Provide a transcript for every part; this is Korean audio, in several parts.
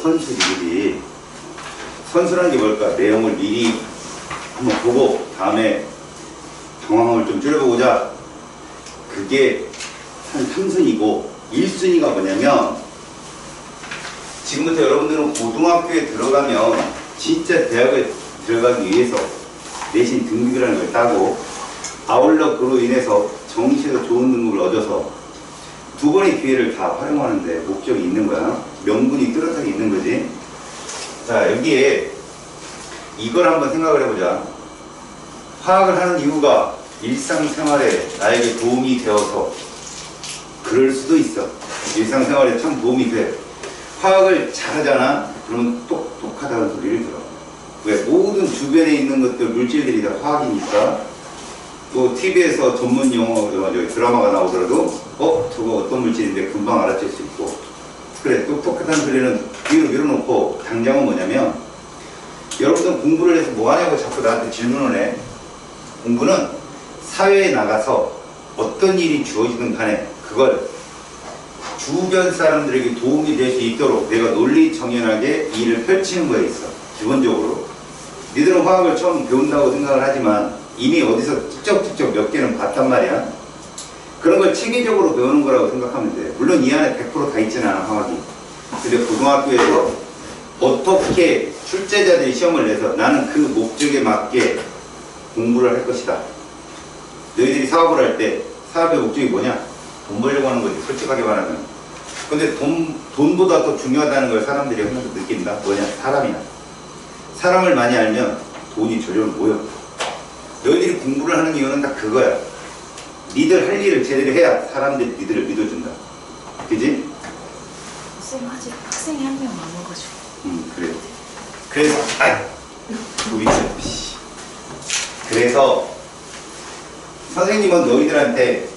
선술이지. 선술하는 게 뭘까? 내용을 미리 한번 보고 다음에 방황을 좀 줄여보자. 그게 한 3순위고 1순위가 뭐냐면, 지금부터 여러분들은 고등학교에 들어가면 진짜 대학에 들어가기 위해서 내신 등급이라는 걸 따고, 아울러 그로 인해서 정시에서 좋은 등급을 얻어서 두 번의 기회를 다 활용하는데 목적이 있는 거야. 명분이 뚜렷하게 있는 거지. 자, 여기에 이걸 한번 생각을 해보자. 화학을 하는 이유가 일상생활에 나에게 도움이 되어서 그럴 수도 있어. 일상생활에 참 도움이 돼. 화학을 잘하잖아? 그러면 똑똑하다는 소리를 들어. 왜? 모든 주변에 있는 것들, 물질들이 다 화학이니까. 또 TV에서 전문 용어, 드라마가 나오더라도 저거 어떤 물질인데 금방 알아챌 수 있고. 그래, 똑똑하다는 소리는 뒤로 밀어놓고 당장은 뭐냐면, 여러분들 공부를 해서 뭐 하냐고 자꾸 나한테 질문을 해. 공부는 사회에 나가서 어떤 일이 주어지든 간에 그걸 주변 사람들에게 도움이 될 수 있도록 내가 논리정연하게 일을 펼치는 거에 있어. 기본적으로 니들은 화학을 처음 배운다고 생각을 하지만 이미 어디서 직접 몇 개는 봤단 말이야. 그런 걸 체계적으로 배우는 거라고 생각하면 돼. 물론 이 안에 100% 다 있지는 않아, 화학이. 근데 고등학교에서 어떻게 출제자들이 시험을 내서 나는 그 목적에 맞게 공부를 할 것이다. 너희들이 사업을 할 때 사업의 목적이 뭐냐? 돈 벌려고 하는 거지, 솔직하게 말하면. 근데 돈보다 더 중요하다는 걸 사람들이 하면서 느낀다. 뭐냐? 사람이야. 사람을 많이 알면 돈이 저절로 모여. 너희들이 공부를 하는 이유는 다 그거야. 니들 할 일을 제대로 해야 사람들이 니들을 믿어준다. 그지? 선생님 아직 학생이 한 명 남아가지고. 그래. 그래서 그래서 선생님은 너희들한테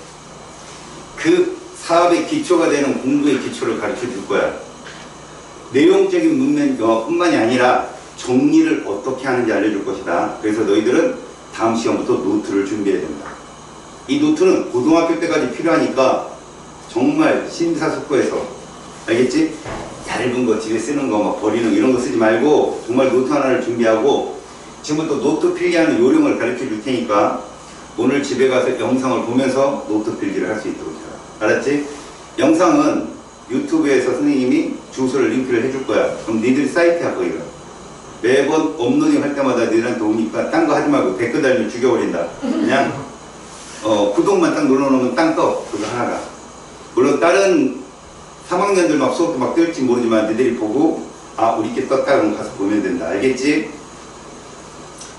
그 사업의 기초가 되는 공부의 기초를 가르쳐 줄 거야. 내용적인 문면 영어뿐만이 아니라 정리를 어떻게 하는지 알려줄 것이다. 그래서 너희들은 다음 시험부터 노트를 준비해야 된다. 이 노트는 고등학교 때까지 필요하니까 정말 심사숙고해서, 알겠지? 얇은 거 집에 쓰는 거 막 버리는 이런 거 쓰지 말고 정말 노트 하나를 준비하고, 지금부터 노트 필기하는 요령을 가르쳐 줄 테니까 오늘 집에 가서 영상을 보면서 노트 필기를 할 수 있도록 해라. 알았지? 영상은 유튜브에서 선생님이 주소를 링크를 해줄 거야. 그럼 니들 사이트야 거기가. 매번 업로딩 할 때마다 너희들한테 오니까 딴 거 하지 말고 댓글 달면 죽여버린다. 그냥 구독만 딱 눌러놓으면 땅 떠. 그거 하나가. 물론 다른 3학년들 막 수업도 막 뜰지 모르지만 너희들이 보고 우리 게 떴다 그럼 가서 보면 된다. 알겠지?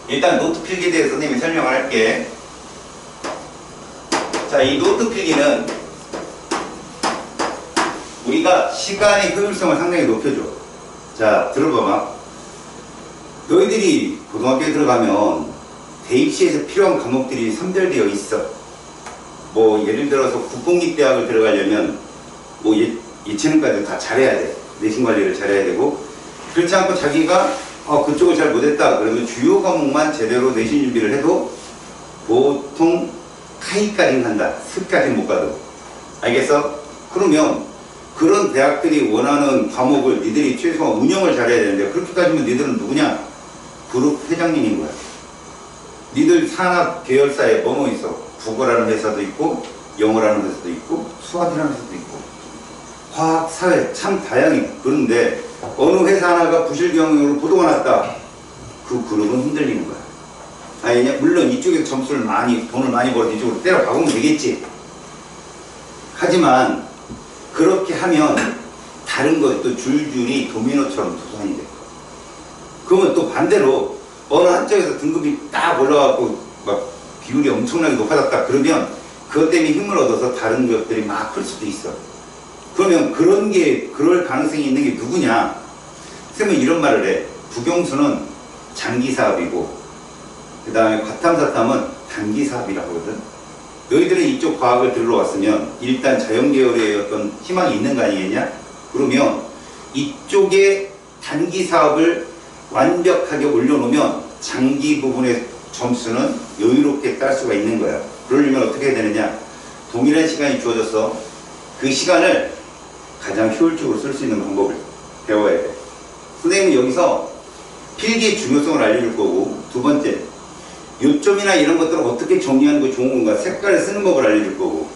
일단 노트 필기에 대해서 선생님이 설명을 할게. 자, 이 노트 필기는 우리가 시간의 효율성을 상당히 높여줘. 자, 들어봐봐. 너희들이 고등학교에 들어가면 대입시에서 필요한 과목들이 선별되어 있어. 뭐 예를 들어서 국공립대학을 들어가려면 뭐 예체능까지 다 잘해야 돼. 내신 관리를 잘해야 되고, 그렇지 않고 자기가 그쪽을 잘 못했다 그러면 주요 과목만 제대로 내신 준비를 해도 보통 하이까지는 간다. 스까지는 못 가도. 알겠어? 그러면 그런 대학들이 원하는 과목을 니들이 최소한 운영을 잘해야 되는데, 그렇게 따지면 니들은 누구냐? 그룹 회장님인 거야. 니들 산업 계열사에 뭐뭐 있어? 국어라는 회사도 있고, 영어라는 회사도 있고, 수학이라는 회사도 있고, 화학, 사회 참 다양해. 그런데 어느 회사 하나가 부실 경영으로 보도가 났다. 그 그룹은 흔들리는 거야. 물론 이쪽에 점수를 돈을 많이 벌어서 이쪽으로 때려 박으면 되겠지. 하지만 그렇게 하면 다른 것도 줄줄이 도미노처럼 도산이 돼. 그러면 또 반대로 어느 한쪽에서 등급이 딱 올라가고 막 비율이 엄청나게 높아졌다. 그러면 그것 때문에 힘을 얻어서 다른 것들이 막 클 수도 있어. 그러면 그럴 가능성이 있는 게 누구냐? 선생님은 이런 말을 해. 국영수는 장기 사업이고, 그 다음에 과탐사탐은 단기 사업이라고 하거든. 너희들은 이쪽 과학을 들러왔으면 일단 자연계열의 어떤 희망이 있는 거 아니겠냐? 그러면 이쪽에 단기 사업을 완벽하게 올려놓으면 장기 부분의 점수는 여유롭게 딸 수가 있는 거야. 그러려면 어떻게 해야 되느냐? 동일한 시간이 주어져서 그 시간을 가장 효율적으로 쓸 수 있는 방법을 배워야 돼. 선생님은 여기서 필기의 중요성을 알려줄 거고, 두 번째, 요점이나 이런 것들을 어떻게 정리하는 거 좋은 건가, 색깔을 쓰는 법을 알려줄 거고,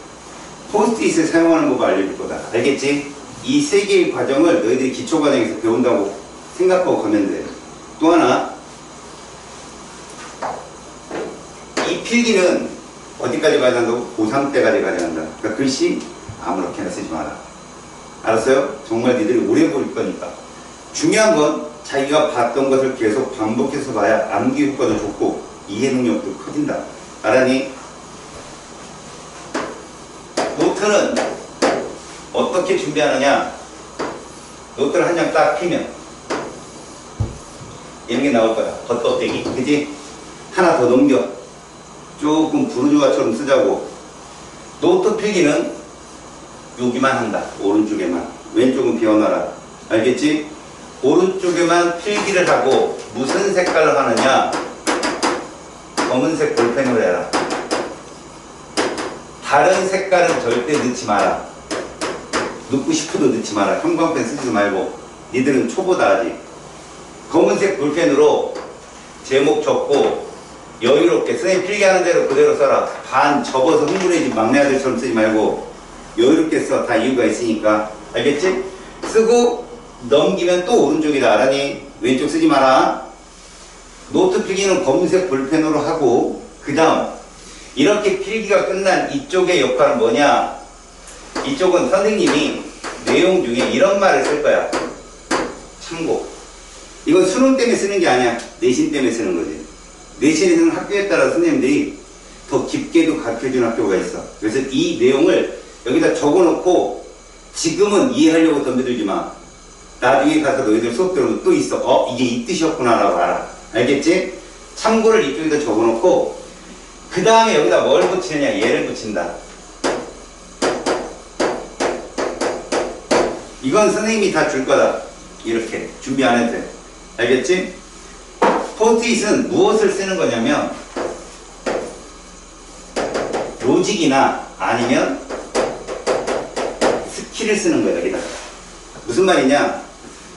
포스트잇을 사용하는 법을 알려줄 거다. 알겠지? 이 세 개의 과정을 너희들이 기초 과정에서 배운다고 생각하고 가면 돼. 또 하나, 이 필기는 어디까지 가져간다고? 고3 때까지 가져간다. 그러니까 글씨 아무렇게나 쓰지 마라. 알았어요? 정말 니들이 오래 볼 거니까. 중요한 건 자기가 봤던 것을 계속 반복해서 봐야 암기 효과도 좋고 이해 능력도 커진다. 알았니? 노트는 어떻게 준비하느냐? 노트를 한 장 딱 피면 이런 게 나올 거야. 겉껍데기. 그지? 하나 더 넘겨. 조금 부르주아처럼 쓰자고. 노트 필기는 여기만 한다. 오른쪽에만. 왼쪽은 비워놔라. 알겠지? 오른쪽에만 필기를 하고 무슨 색깔을 하느냐? 검은색 볼펜으로 해라. 다른 색깔은 절대 넣지 마라. 넣고 싶어도 넣지 마라. 형광펜 쓰지 말고. 니들은 초보다 아직. 검은색 볼펜으로 제목 적고 여유롭게 선생님 필기하는 대로 그대로 써라. 반 접어서 흥분해지 막내 아들처럼 쓰지 말고 여유롭게 써. 다 이유가 있으니까. 알겠지? 쓰고 넘기면 또 오른쪽이다. 알았니? 왼쪽 쓰지 마라. 노트 필기는 검은색 볼펜으로 하고, 그 다음 이렇게 필기가 끝난 이쪽의 역할은 뭐냐? 이쪽은 선생님이 내용 중에 이런 말을 쓸 거야. 참고. 이건 수능 때문에 쓰는 게 아니야. 내신 때문에 쓰는 거지. 내신에서는 학교에 따라 선생님들이 더 깊게도 가르쳐주는 학교가 있어. 그래서 이 내용을 여기다 적어놓고 지금은 이해하려고 덤벼들지 마. 나중에 가서 너희들 수업 들으면 또 있어. 이게 이 뜻이었구나 라고 알아. 알겠지? 참고를 이쪽에다 적어놓고 그 다음에 여기다 뭘 붙이느냐? 얘를 붙인다. 이건 선생님이 다 줄 거다. 이렇게 준비 안 해도 돼. 알겠지? 포스트잇은 무엇을 쓰는 거냐면 로직이나 아니면 스킬을 쓰는 거야. 여기다. 무슨 말이냐?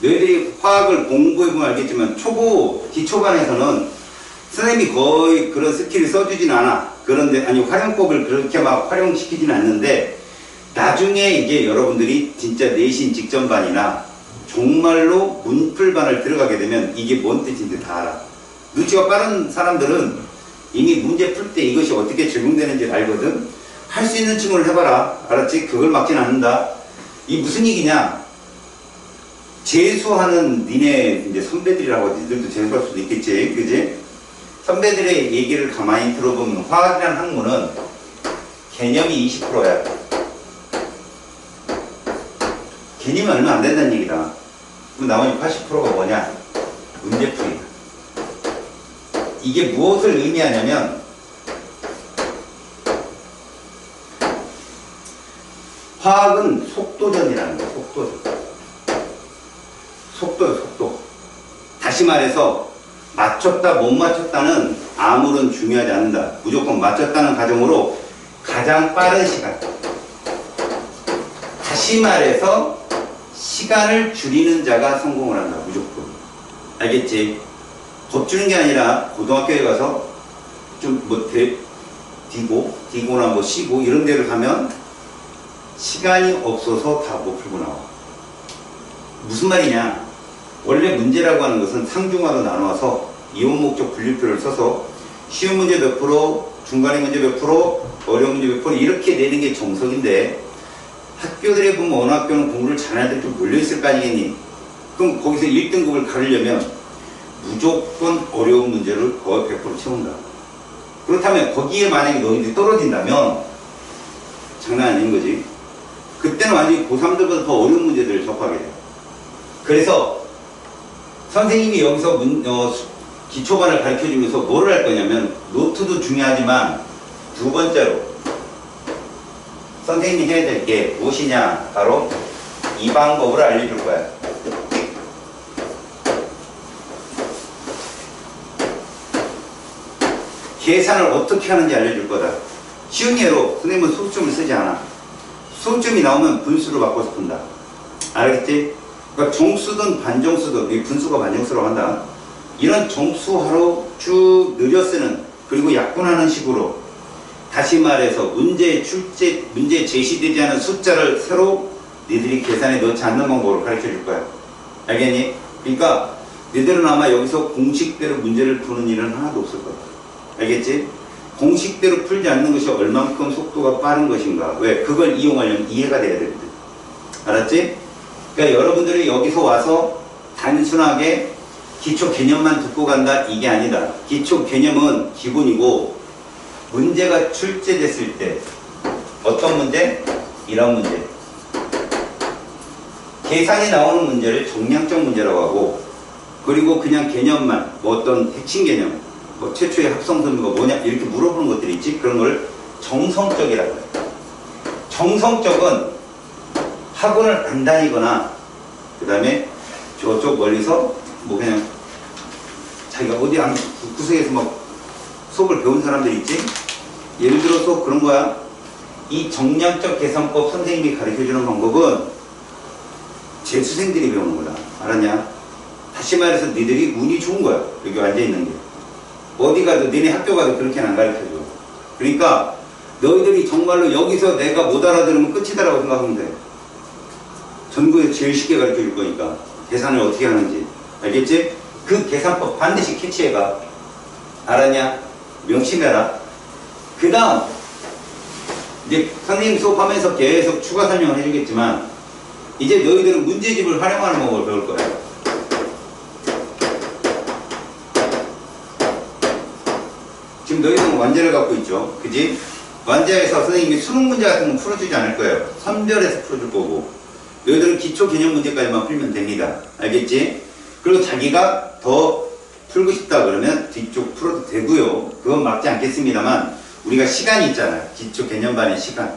너희들이 화학을 공부해보면 알겠지만 기초반에서는 선생님이 거의 그런 스킬을 써주진 않아. 그런데 아니 활용법을 그렇게 막 활용시키진 않는데 나중에 이제 여러분들이 진짜 내신 직전반이나 정말로 문풀반을 들어가게 되면 이게 뭔 뜻인지 다 알아. 눈치가 빠른 사람들은 이미 문제 풀 때 이것이 어떻게 적용되는지 알거든. 할 수 있는 층을 해봐라. 알았지? 그걸 막진 않는다. 이 무슨 얘기냐? 재수하는 니네 이제 선배들이라고 니들도 재수할 수도 있겠지. 그지? 선배들의 얘기를 가만히 들어보면 화학이라는 학문은 개념이 20%야. 개념이 얼마 안 된다는 얘기다. 그럼 나머지 80%가 뭐냐? 문제풀이다. 이게 무엇을 의미하냐면 화학은 속도전이라는 거야. 속도. 다시 말해서 맞췄다 못 맞췄다는 아무런 중요하지 않는다. 무조건 맞췄다는 가정으로 가장 빠른 시간. 다시 말해서 시간을 줄이는 자가 성공을 한다. 무조건. 알겠지? 겁주는 게 아니라 고등학교에 가서 좀 뭐 디고나 뭐 쉬고 이런 데를 가면 시간이 없어서 다 못 풀고 나와. 무슨 말이냐? 원래 문제라고 하는 것은 상중하로 나눠서 이온 목적 분류표를 써서 쉬운 문제 몇 프로, 중간의 문제 몇 프로, 어려운 문제 몇 프로 이렇게 내는 게 정석인데 학교들에 보면 어느 학교는 공부를 잘하는 애들 좀 몰려있을 거 아니겠니? 그럼 거기서 1등급을 가르려면 무조건 어려운 문제를 거의 100% 채운다. 그렇다면 거기에 만약에 너희들이 떨어진다면 장난 아닌 거지. 그때는 완전히 고3들보다 더 어려운 문제들을 접하게 돼요. 그래서 선생님이 여기서 기초반을 가르쳐주면서 뭐를 할 거냐면 노트도 중요하지만 두 번째로 선생님이 해야 될 게 무엇이냐? 바로 이 방법을 알려줄 거야. 계산을 어떻게 하는지 알려줄 거다. 쉬운 예로 선생님은 소수점을 쓰지 않아. 소수점이 나오면 분수로 바꿔서 푼다. 알겠지? 그러니까 정수든 반정수든 이 분수가 반정수라고 한다. 이런 정수하로 쭉 늘려 쓰는 그리고 약분하는 식으로 다시 말해서 문제 제시되지 않은 숫자를 새로 니들이 계산에 넣지 않는 방법으로 가르쳐 줄 거야. 알겠니? 그러니까 니들은 아마 여기서 공식대로 문제를 푸는 일은 하나도 없을 거야. 알겠지? 공식대로 풀지 않는 것이 얼만큼 속도가 빠른 것인가. 왜? 그걸 이용하려면 이해가 돼야 되거든. 알았지? 그러니까 여러분들이 여기서 와서 단순하게 기초 개념만 듣고 간다 이게 아니다. 기초 개념은 기본이고 문제가 출제됐을 때 어떤 문제? 이런 문제. 계산이 나오는 문제를 정량적 문제라고 하고 그리고 그냥 개념만 뭐 어떤 핵심 개념 뭐 최초의 합성선수가 뭐냐 이렇게 물어보는 것들이 있지. 그런 걸 정성적이라고 해요. 정성적은 학원을 안 다니거나 그 다음에 저쪽 멀리서 뭐 그냥 자기가 어디 안 구석에서 막 수업을 배운 사람들 있지. 예를 들어서 그런 거야. 이 정량적 계산법 선생님이 가르쳐주는 방법은 재수생들이 배우는 거다. 알았냐? 다시 말해서 니들이 운이 좋은 거야. 여기 앉아있는 게. 어디 가도 니네 학교 가도 그렇게는 안 가르쳐줘. 그러니까 너희들이 정말로 여기서 내가 못 알아들으면 끝이다라고 생각하면 돼. 전국에서 제일 쉽게 가르쳐줄 거니까 계산을 어떻게 하는지 알겠지? 그 계산법 반드시 캐치해가. 알았냐? 명심해라. 그 다음 이제 선생님 수업하면서 계속 추가 설명을 해주겠지만 이제 너희들은 문제집을 활용하는 방법을 배울 거야. 지금 너희들은 완제를 갖고 있죠. 그지? 완제에서 선생님이 수능 문제 같은 건 풀어주지 않을 거예요. 선별해서 풀어줄 거고 너희들은 기초 개념 문제까지만 풀면 됩니다. 알겠지? 그리고 자기가 더 풀고 싶다 그러면 뒤쪽 풀어도 되고요. 그건 막지 않겠습니다만 우리가 시간이 있잖아요. 기초 개념반의 시간.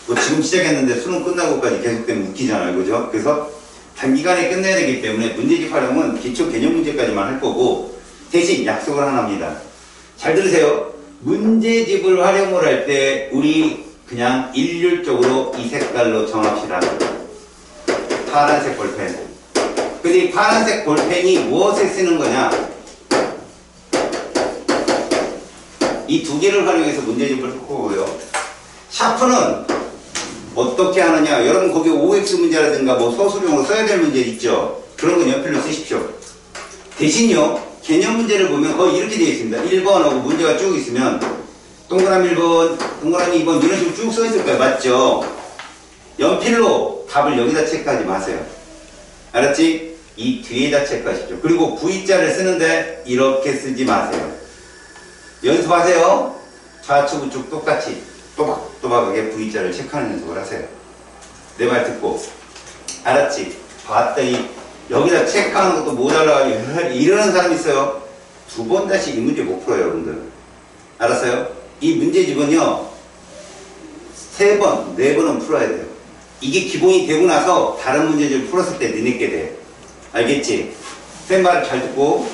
뭐 지금 시작했는데 수능 끝나고까지 계속되면 웃기잖아요. 그죠? 그래서 단기간에 끝내야 되기 때문에 문제집 활용은 기초 개념 문제까지만 할 거고 대신 약속을 하나 합니다. 잘 들으세요. 문제집을 활용을 할 때 우리 그냥 일률적으로 이 색깔로 정합시다. 파란색 볼펜. 근데 이 파란색 볼펜이 무엇에 쓰는 거냐? 이 두 개를 활용해서 문제집을 풀고요. 샤프는 어떻게 하느냐? 여러분 거기 OX 문제라든가 뭐 서술형으로 써야 될 문제 있죠? 그런 건 연필로 쓰십시오. 대신요, 개념 문제를 보면 거의 이렇게 되어 있습니다. 1번하고 문제가 쭉 있으면 동그라미 1번, 동그라미 2번 이런 식으로 쭉 써 있을 거예요. 맞죠? 연필로 답을 여기다 체크하지 마세요. 알았지? 이 뒤에다 체크하십시오. 그리고 V자를 쓰는데 이렇게 쓰지 마세요. 연습하세요. 좌측 우측 똑같이 또박또박하게 V자를 체크하는 연습을 하세요. 내 말 듣고 알았지? 봤더니 여기다 체크하는 것도 모자라 이러는 사람 있어요. 두 번 다시 이 문제 못 풀어요. 여러분들 알았어요? 이 문제집은요 3번, 4번은 풀어야 돼요. 이게 기본이 되고 나서 다른 문제집을 풀었을 때 느끼게 돼. 알겠지? 쌤 말을 잘 듣고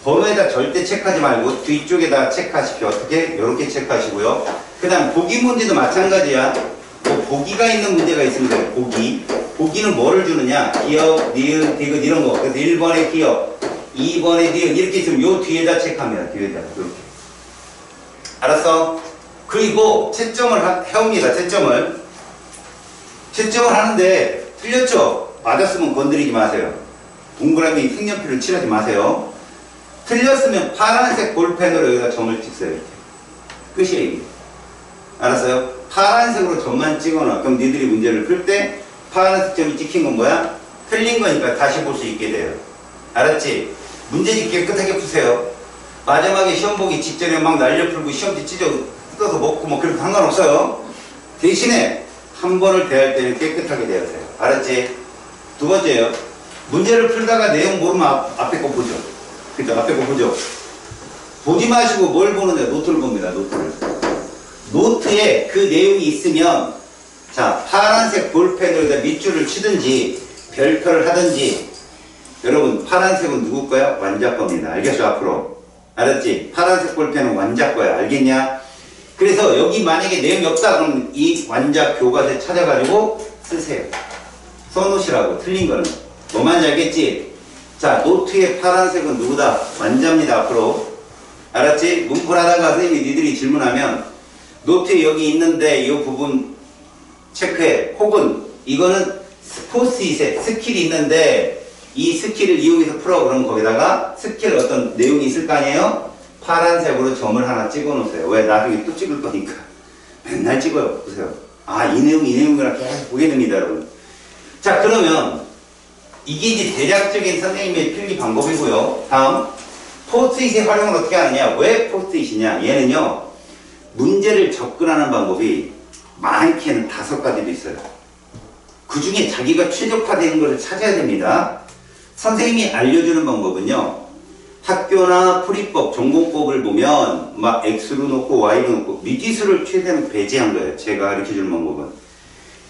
번호에다 절대 체크하지 말고 뒤쪽에다 체크하십시오. 어떻게? 이렇게 체크하시고요. 그 다음 보기 문제도 마찬가지야. 뭐 보기가 있는 문제가 있으면 돼요. 보기는 뭐를 주느냐? 기억, 니은, 디귿 이런 거. 그래서 1번에 기억, 2번에 니은 이렇게 있으면 요 뒤에다 체크합니다. 뒤에다 이렇게. 알았어? 그리고 채점을 해옵니다. 채점을 하는데 틀렸죠? 맞았으면 건드리지 마세요. 동그라미 색연필을 칠하지 마세요. 틀렸으면 파란색 볼펜으로 여기다 점을 찍어요. 이렇게. 끝이에요. 이게. 알았어요? 파란색으로 점만 찍어놔. 그럼 니들이 문제를 풀 때 파란색 점이 찍힌 건 뭐야? 틀린 거니까 다시 볼 수 있게 돼요. 알았지? 문제집 깨끗하게 푸세요. 마지막에 시험 보기 직전에 막 날려 풀고 시험지 뜯어서 먹고 뭐 그래도 상관없어요. 대신에 한 번을 대할 때는 깨끗하게 대하세요. 알았지? 두 번째요. 문제를 풀다가 내용 모르면 앞에 거 보죠. 그죠? 앞에 거 보죠. 보지 마시고 뭘 보느냐? 노트를 봅니다. 노트에 그 내용이 있으면 자 파란색 볼펜으로 밑줄을 치든지 별표를 하든지 여러분 파란색은 누구 거야? 완자 겁니다. 알겠죠? 앞으로. 알았지? 파란색 볼펜은 완자 거야. 알겠냐? 그래서 여기 만약에 내용이 없다 그러면 이 완자 교과서에 찾아가지고 쓰세요. 써놓으시라고. 틀린 거는. 뭐만지 알겠지? 자, 노트의 파란색은 누구다? 완자입니다. 앞으로. 알았지? 문풀 하다가 선생님이 니들이 질문하면 노트에 여기 있는데 이 부분 체크해. 혹은 이거는 포스트잇에 스킬이 있는데 이 스킬을 이용해서 풀어. 그러면 거기다가 스킬 어떤 내용이 있을 거 아니에요? 파란색으로 점을 하나 찍어 놓으세요. 왜? 나중에 또 찍을 거니까. 맨날 찍어요. 보세요. 아, 이 내용이구나 계속 보게 됩니다, 여러분. 자, 그러면 이게 이제 대략적인 선생님의 필기 방법이고요. 다음, 포스트잇의 활용을 어떻게 하느냐? 왜 포스트잇이냐? 얘는요, 문제를 접근하는 방법이 많게는 5가지도 있어요. 그 중에 자기가 최적화되는 것을 찾아야 됩니다. 선생님이 알려주는 방법은요, 학교나 풀이법, 전공법을 보면 막 X로 놓고 Y로 놓고 미지수를 최대한 배제한 거예요. 제가 가르쳐주는 방법은.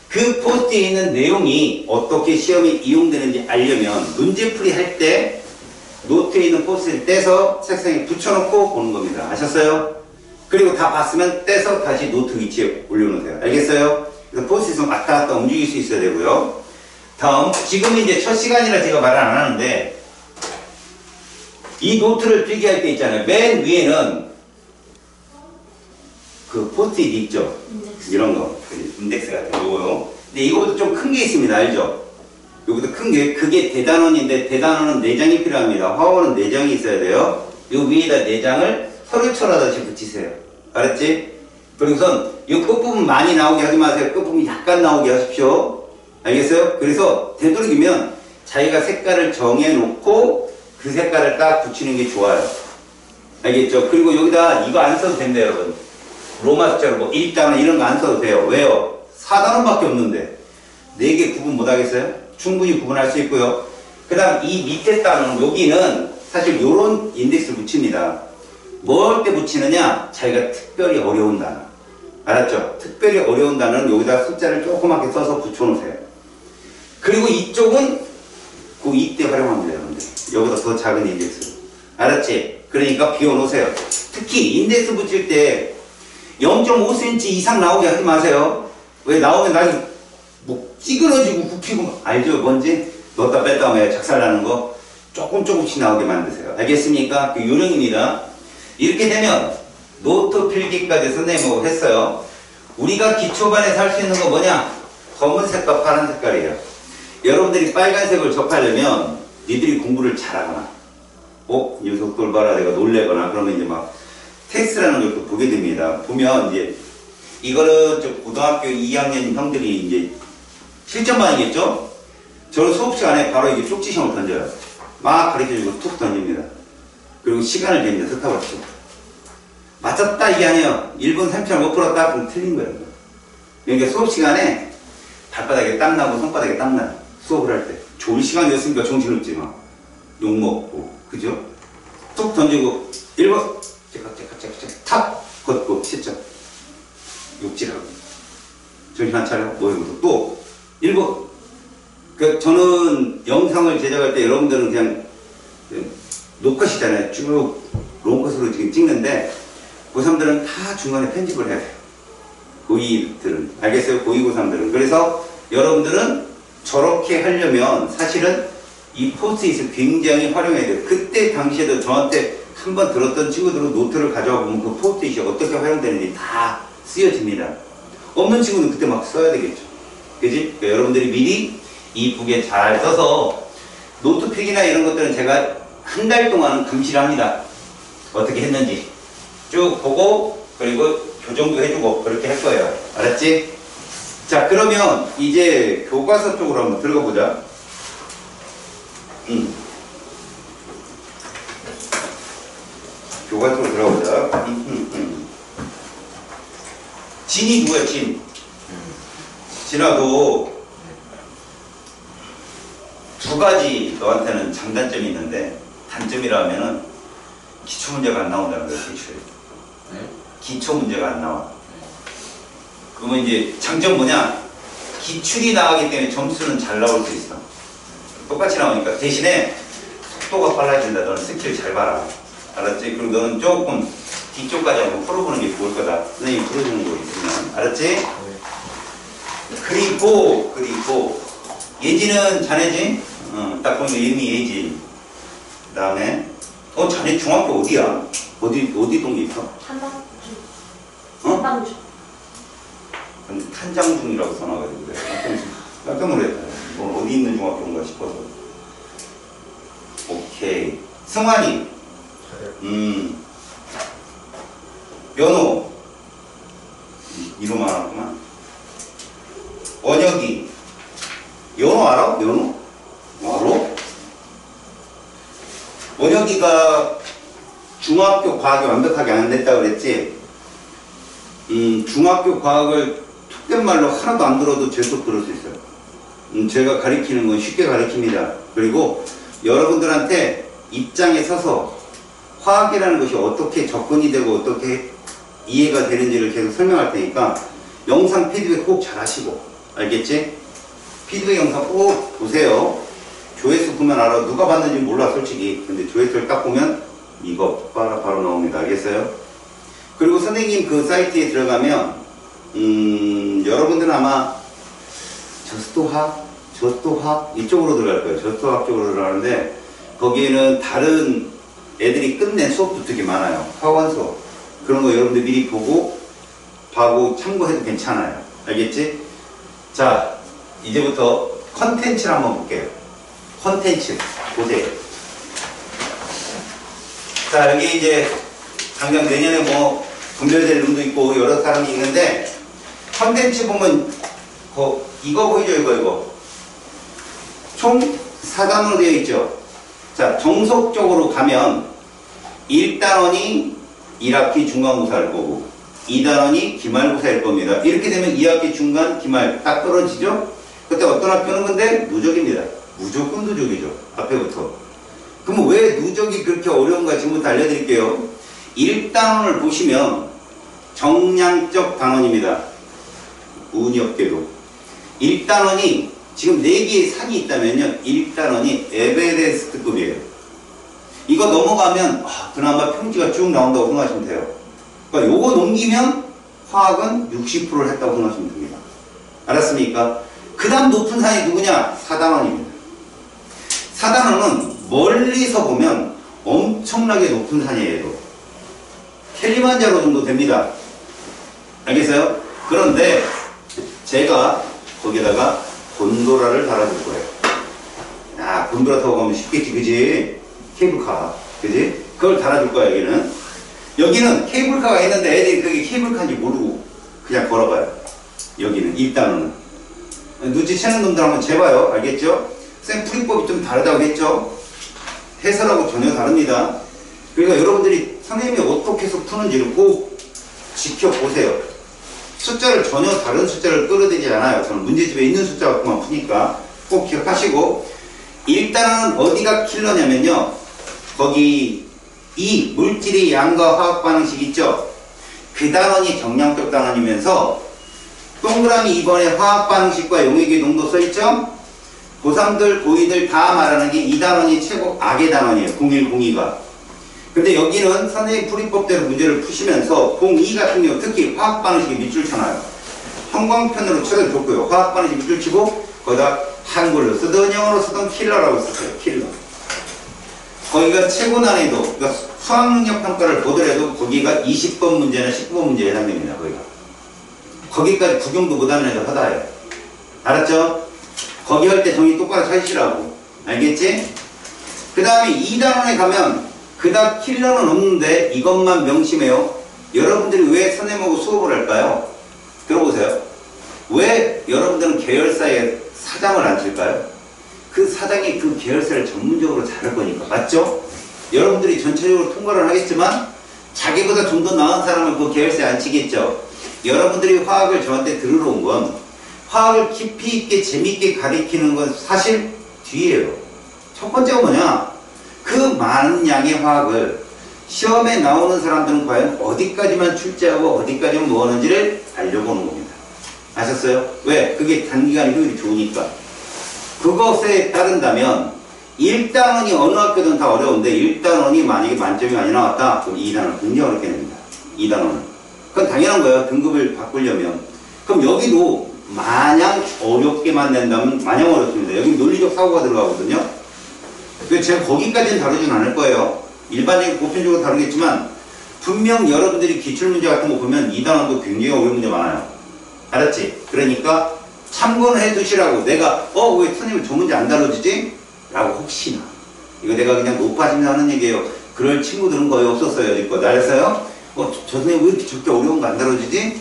그 포스트에 있는 내용이 어떻게 시험에 이용되는지 알려면 문제풀이 할 때 노트에 있는 포스트를 떼서 책상에 붙여놓고 보는 겁니다. 아셨어요? 그리고 다 봤으면 떼서 다시 노트 위치에 올려놓으세요. 알겠어요? 그래서 포스트잇은 왔다 갔다 움직일 수 있어야 되고요. 다음, 지금 이제 첫 시간이라 제가 말을 안 하는데 이 노트를 필기할 때 있잖아요. 맨 위에는 그 포스트잇 있죠? 이런 거. 인덱스 같은 거요. 근데 이거보다 좀 큰 게 있습니다. 알죠? 여기도 큰 게, 그게 대단원인데 대단원은 4장이 필요합니다. 화원은 4장이 있어야 돼요. 요 위에다 4장을 서류철하듯이 붙이세요. 알았지? 그리고선 이 끝부분 많이 나오게 하지 마세요. 끝부분 약간 나오게 하십시오. 알겠어요? 그래서 되도록이면 자기가 색깔을 정해놓고 그 색깔을 딱 붙이는 게 좋아요. 알겠죠? 그리고 여기다 이거 안 써도 됩니다, 여러분. 로마 숫자로 뭐 1단원 이런 거 안 써도 돼요. 왜요? 4단원밖에 없는데 4개 구분 못 하겠어요? 충분히 구분할 수 있고요. 그 다음 이 밑에 단원 여기는 사실 요런 인덱스를 붙입니다. 뭘 때 붙이느냐? 자기가 특별히 어려운 단어. 알았죠? 특별히 어려운 단어는 여기다 숫자를 조그맣게 써서 붙여놓으세요. 그리고 이쪽은 그 이때 활용합니다, 여러분들. 여기다 더 작은 인덱스. 알았지? 그러니까 비워놓으세요. 특히 인덱스 붙일 때 0.5cm 이상 나오게 하지 마세요. 왜 나오면 나중에 뭐 찌그러지고 굽히고 알죠? 뭔지? 넣었다 뺐다 하면 작살나는 거 조금씩 나오게 만드세요. 알겠습니까? 그 요령입니다. 이렇게 되면 노트 필기까지 선생님하고 했어요. 우리가 기초반에서 할 수 있는 거 뭐냐? 검은색과 파란 색깔이에요. 여러분들이 빨간색을 접하려면 니들이 공부를 잘하거나 이 녀석들 봐라 내가 놀래거나 그러면 이제 막 테스트라는 걸 또 보게 됩니다. 보면 이제 이거는 저 고등학교 2학년 형들이 이제 실전반이겠죠? 저는 수업 시간에 바로 이게 쪽지 시험을 던져요. 막 가르쳐주고 툭 던집니다. 그리고 시간을 잽니다. 스타벅스. 맞았다 이게 아니에요. 1분 3초를 못 풀었다 그럼 틀린 거예요. 그러니까 수업 시간에 발바닥에 땀나고 손바닥에 땀나요. 수업을 할 때. 좋은 시간이었으니까 정신없지 마. 욕먹고 그죠? 툭 던지고 1번 탁 걷고 10점 욕질하고 정신 안 차려 모이고 또 1번 그 저는 영상을 제작할 때 여러분들은 그냥 녹컷이잖아요. 쭉 롱컷으로 지금 찍는데 고3들은 다 중간에 편집을 해야 돼요. 고2들은 알겠어요? 고2 고3들은 그래서 여러분들은 저렇게 하려면 사실은 이 포스트잇을 굉장히 활용해야 돼요. 그때 당시에도 저한테 한번 들었던 친구들은 노트를 가져와 보면 그 포스트잇이 어떻게 활용되는지 다 쓰여집니다. 없는 친구는 그때 막 써야 되겠죠. 그지? 그러니까 여러분들이 미리 이쁘게 잘 써서 노트 필기나 이런 것들은 제가 한 달 동안은 감시를 합니다. 어떻게 했는지 쭉 보고 그리고 교정도 해주고 그렇게 할 거예요. 알았지? 자, 그러면 이제 교과서 쪽으로 한번 들어가 보자. 교과서 쪽으로 들어가 보자. 진이 누구야, 진? 진아도 두 가지 너한테는 장단점이 있는데 단점이라 하면은 기초 문제가 안 나온다는 거야, 기초에. 네? 기초 문제가 안 나와. 그러면 이제 장점 뭐냐? 기출이 나가기 때문에 점수는 잘 나올 수 있어. 똑같이 나오니까. 대신에 속도가 빨라진다. 너는 스킬 잘 봐라. 알았지? 그리고 너는 조금 뒤쪽까지 한번 풀어보는 게 좋을 거다. 선생님이 풀어주는 거 있으면. 알았지? 네. 그리고 예지는 자네지? 딱 보니까 이름이 얘지. 그 다음에, 자네 중학교 어디야? 어디 동네 있어? 한방주. 어? 한방주. 근데 탄장중이라고 써놔가지고 그래. 깜짝 놀랐다. 뭐 어디 있는 중학교인가 싶어서. 오케이. 승환이. 연호. 이름 알았구만. 원혁이. 연호 알아? 연호? 알아? 원혁이가 중학교 과학이 완벽하게 안 됐다고 그랬지? 중학교 과학을 속된 말로 하나도 안 들어도 계속 들을 수 있어요. 제가 가르치는 건 쉽게 가르칩니다. 그리고 여러분들한테 입장에 서서 화학이라는 것이 어떻게 접근이 되고 어떻게 이해가 되는지를 계속 설명할 테니까 영상 피드백 꼭 잘 하시고, 알겠지? 피드백 영상 꼭 보세요. 조회수 보면 알아. 누가 봤는지 몰라 솔직히. 근데 조회수를 딱 보면 이거 바로 나옵니다. 알겠어요? 그리고 선생님 그 사이트에 들어가면 여러분들은 아마 저스토학 이쪽으로 들어갈 거예요. 저스토학 쪽으로 들어가는데 거기에는 다른 애들이 끝낸 수업도 되게 많아요. 학원 수업. 그런 거 여러분들 미리 보고 참고해도 괜찮아요. 알겠지? 자, 이제부터 컨텐츠를 한번 볼게요. 컨텐츠 보세요. 자, 여기 이제 당장 내년에 뭐 분별될 놈도 있고 여러 사람이 있는데 컨텐츠 보면 이거 보이죠? 이거 총 4단원으로 되어 있죠. 자, 정석적으로 가면 1단원이 1학기 중간고사일 거고 2단원이 기말고사일 겁니다. 이렇게 되면 2학기 중간 기말 딱 떨어지죠. 그때 어떤 학교는 근데 누적입니다. 무조건 누적이죠. 앞에부터. 그럼 왜 누적이 그렇게 어려운가 지금부터 알려드릴게요. 1단원을 보시면 정량적 단원입니다. 운이 없게도 1단원이 지금 4개의 산이 있다면요, 1단원이 에베레스트급이에요. 이거 넘어가면 그나마 평지가 쭉 나온다고 생각하시면 돼요. 그러니까 요거 넘기면 화학은 60%를 했다고 생각하시면 됩니다. 알았습니까? 그 다음 높은 산이 누구냐? 4단원입니다. 4단원은 멀리서 보면 엄청나게 높은 산이에요. 캘리만자로 정도 됩니다. 알겠어요? 그런데 제가 거기다가 곤도라를 달아줄 거예요. 야, 곤도라 타고 가면 쉽겠지, 그지? 케이블카, 그지? 그걸 달아줄 거야, 여기는. 여기는 케이블카가 있는데 애들이 그게 케이블카인지 모르고 그냥 걸어가요. 여기는, 1단원은. 눈치채는 놈들 한번 재봐요. 알겠죠? 선생님 풀이법이 좀 다르다고 했죠? 해설하고 전혀 다릅니다. 그러니까 여러분들이 선생님이 어떻게 해서 푸는지를 꼭 지켜보세요. 숫자를 전혀 다른 숫자를 끌어들이지 않아요. 저는 문제집에 있는 숫자 갖고만 푸니까 꼭 기억하시고, 일단은 어디가 킬러냐면요, 거기 이 물질의 양과 화학 반응식 있죠? 그 단원이 정량적 단원이면서 동그라미 2번에 화학 반응식과 용액의 농도 써있죠? 고3들, 고2들 다 말하는 게 이 단원이 최고 악의 단원이에요. 0102가. 근데 여기는 선생님 풀이법대로 문제를 푸시면서 02 같은 경우 특히 화학 반응식에 밑줄 쳐놔요. 형광펜으로 쳐도 좋고요. 화학 반응식 밑줄 치고 거기다 한글로 쓰든 영어로 쓰든 킬러라고 쓰세요. 킬러. 거기가 최고 난이도, 그러니까 수학능력 평가를 보더라도 거기가 20번 문제나 19번 문제에 해당됩니다. 거기까지 구경도 못하는 애들 하다해요. 알았죠? 거기 할 때 정의 똑바로 차시라고. 알겠지? 그 다음에 2단원에 가면 그닥 킬러는 없는데 이것만 명심해요. 여러분들이 왜 선생님하고 수업을 할까요? 들어보세요. 왜 여러분들은 계열사에 사장을 안 칠까요? 그 사장이 그 계열사를 전문적으로 잘할 거니까. 맞죠? 여러분들이 전체적으로 통과를 하겠지만 자기보다 좀 더 나은 사람을 그 계열사에 안 치겠죠? 여러분들이 화학을 저한테 들으러 온 건 화학을 깊이 있게 재밌게 가리키는 건 사실 뒤에요. 첫 번째가 뭐냐? 그 많은 양의 화학을 시험에 나오는 사람들은 과연 어디까지만 출제하고 어디까지만 뭐 하는지를 알려보는 겁니다. 아셨어요? 왜? 그게 단기간 효율이 좋으니까. 그것에 따른다면 1단원이 어느 학교든 다 어려운데 1단원이 만약에 만점이 많이 나왔다, 그럼 2단원 굉장히 어렵게 됩니다. 2단원은. 그건 당연한 거예요. 등급을 바꾸려면. 그럼 여기도 마냥 어렵게만 낸다면 마냥 어렵습니다. 여기 논리적 사고가 들어가거든요. 그래서 제가 거기까지는 다루진 않을 거예요. 일반적인 보편적으로 다루겠지만 분명 여러분들이 기출문제 같은 거 보면 이 단원도 굉장히 어려운 문제 많아요. 알았지? 그러니까 참고는 해두시라고. 내가 왜 선생님 저 문제 안 다뤄지지? 라고 혹시나. 이거 내가 그냥 높아지면서 하는 얘기예요. 그럴 친구들은 거의 없었어요. 여지껏. 알았어요? 저 선생님 왜 이렇게 저렇게 어려운 거 안 다뤄지지?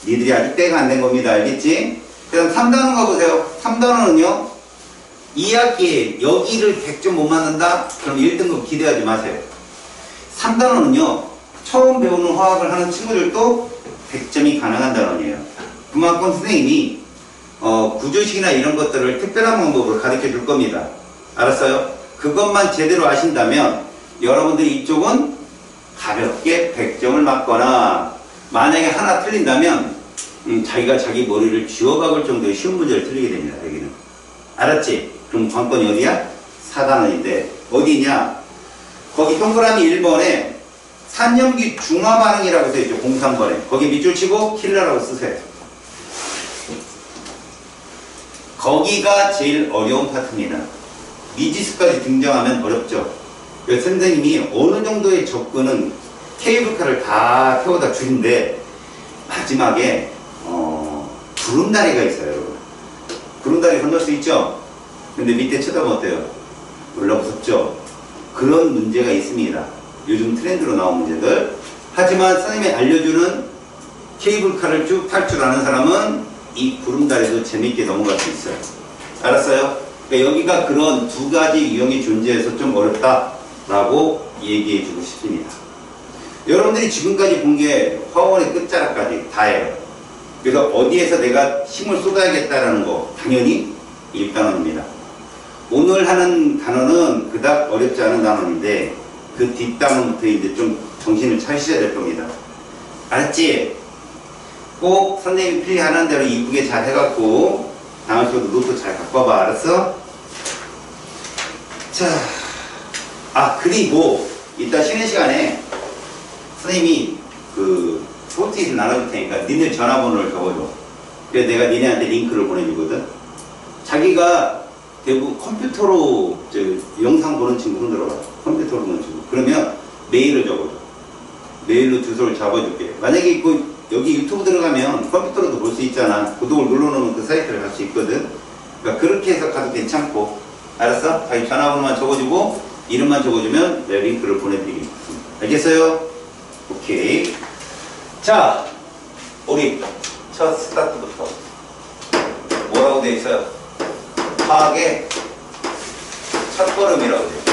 니들이 아직 때가 안 된 겁니다. 알겠지? 그 다음 3단원 가보세요. 3단원은요. 2학기에 여기를 100점 못 맞는다? 그럼 1등급 기대하지 마세요. 3단원은요. 처음 배우는 화학을 하는 친구들도 100점이 가능한 단원이에요. 그만큼 선생님이 구조식이나 이런 것들을 특별한 방법으로 가르쳐 줄 겁니다. 알았어요? 그것만 제대로 아신다면 여러분들이 이쪽은 가볍게 100점을 맞거나 만약에 하나 틀린다면 자기가 자기 머리를 쥐어박을 정도의 쉬운 문제를 틀리게 됩니다. 여기는. 알았지? 그럼 관건이 어디야? 4단원인데 어디냐? 거기 동그라미 1번에 산염기 중화 반응이라고 써있죠. 03번에. 거기 밑줄 치고 킬러라고 쓰세요. 거기가 제일 어려운 파트입니다. 미지수까지 등장하면 어렵죠. 그래서 선생님이 어느 정도의 접근은 케이블카를 다 태워다 주는데 마지막에 구름다리가 있어요. 여러분. 구름다리 건널 수 있죠? 근데 밑에 쳐다보면 어때요? 몰라 무섭죠? 그런 문제가 있습니다. 요즘 트렌드로 나온 문제들. 하지만 선생님이 알려주는 케이블카를 쭉 탈 줄 아는 사람은 이 구름다리도 재밌게 넘어갈 수 있어요. 알았어요? 그러니까 여기가 그런 두 가지 유형이 존재해서 좀 어렵다라고 얘기해 주고 싶습니다. 여러분들이 지금까지 본 게 화원의 끝자락까지 다예요. 그래서 어디에서 내가 힘을 쏟아야겠다라는 거 당연히 1단원입니다. 오늘 하는 단원은 그닥 어렵지 않은 단원인데 그 뒷단원부터 이제 좀 정신을 차리셔야 될 겁니다. 알았지? 꼭 선생님이 필기하는 대로 이쁘게 잘 해갖고 다음 시간도 노트 잘 갖고 와봐. 알았어? 자, 그리고 이따 쉬는 시간에 선생님이 그 포트잇을 나눠줄 테니까 니네 전화번호를 적어줘. 그래서 내가 니네한테 링크를 보내주거든. 자기가 대부분 컴퓨터로 영상 보는 친구 흔들어봐. 컴퓨터로 보는 친구. 그러면 메일을 적어줘. 메일로 주소를 잡아줄게. 만약에 여기 유튜브 들어가면 컴퓨터로도 볼 수 있잖아. 구독을 눌러놓으면 그 사이트를 갈 수 있거든. 그러니까 그렇게 해서 가도 괜찮고. 알았어? 자기 전화번호만 적어주고 이름만 적어주면 내가 링크를 보내드리겠습니다. 알겠어요? 오케이. 자, 우리 첫 스타트부터 뭐라고 되어 있어요? 화학의 첫걸음이라고 되어 있어요.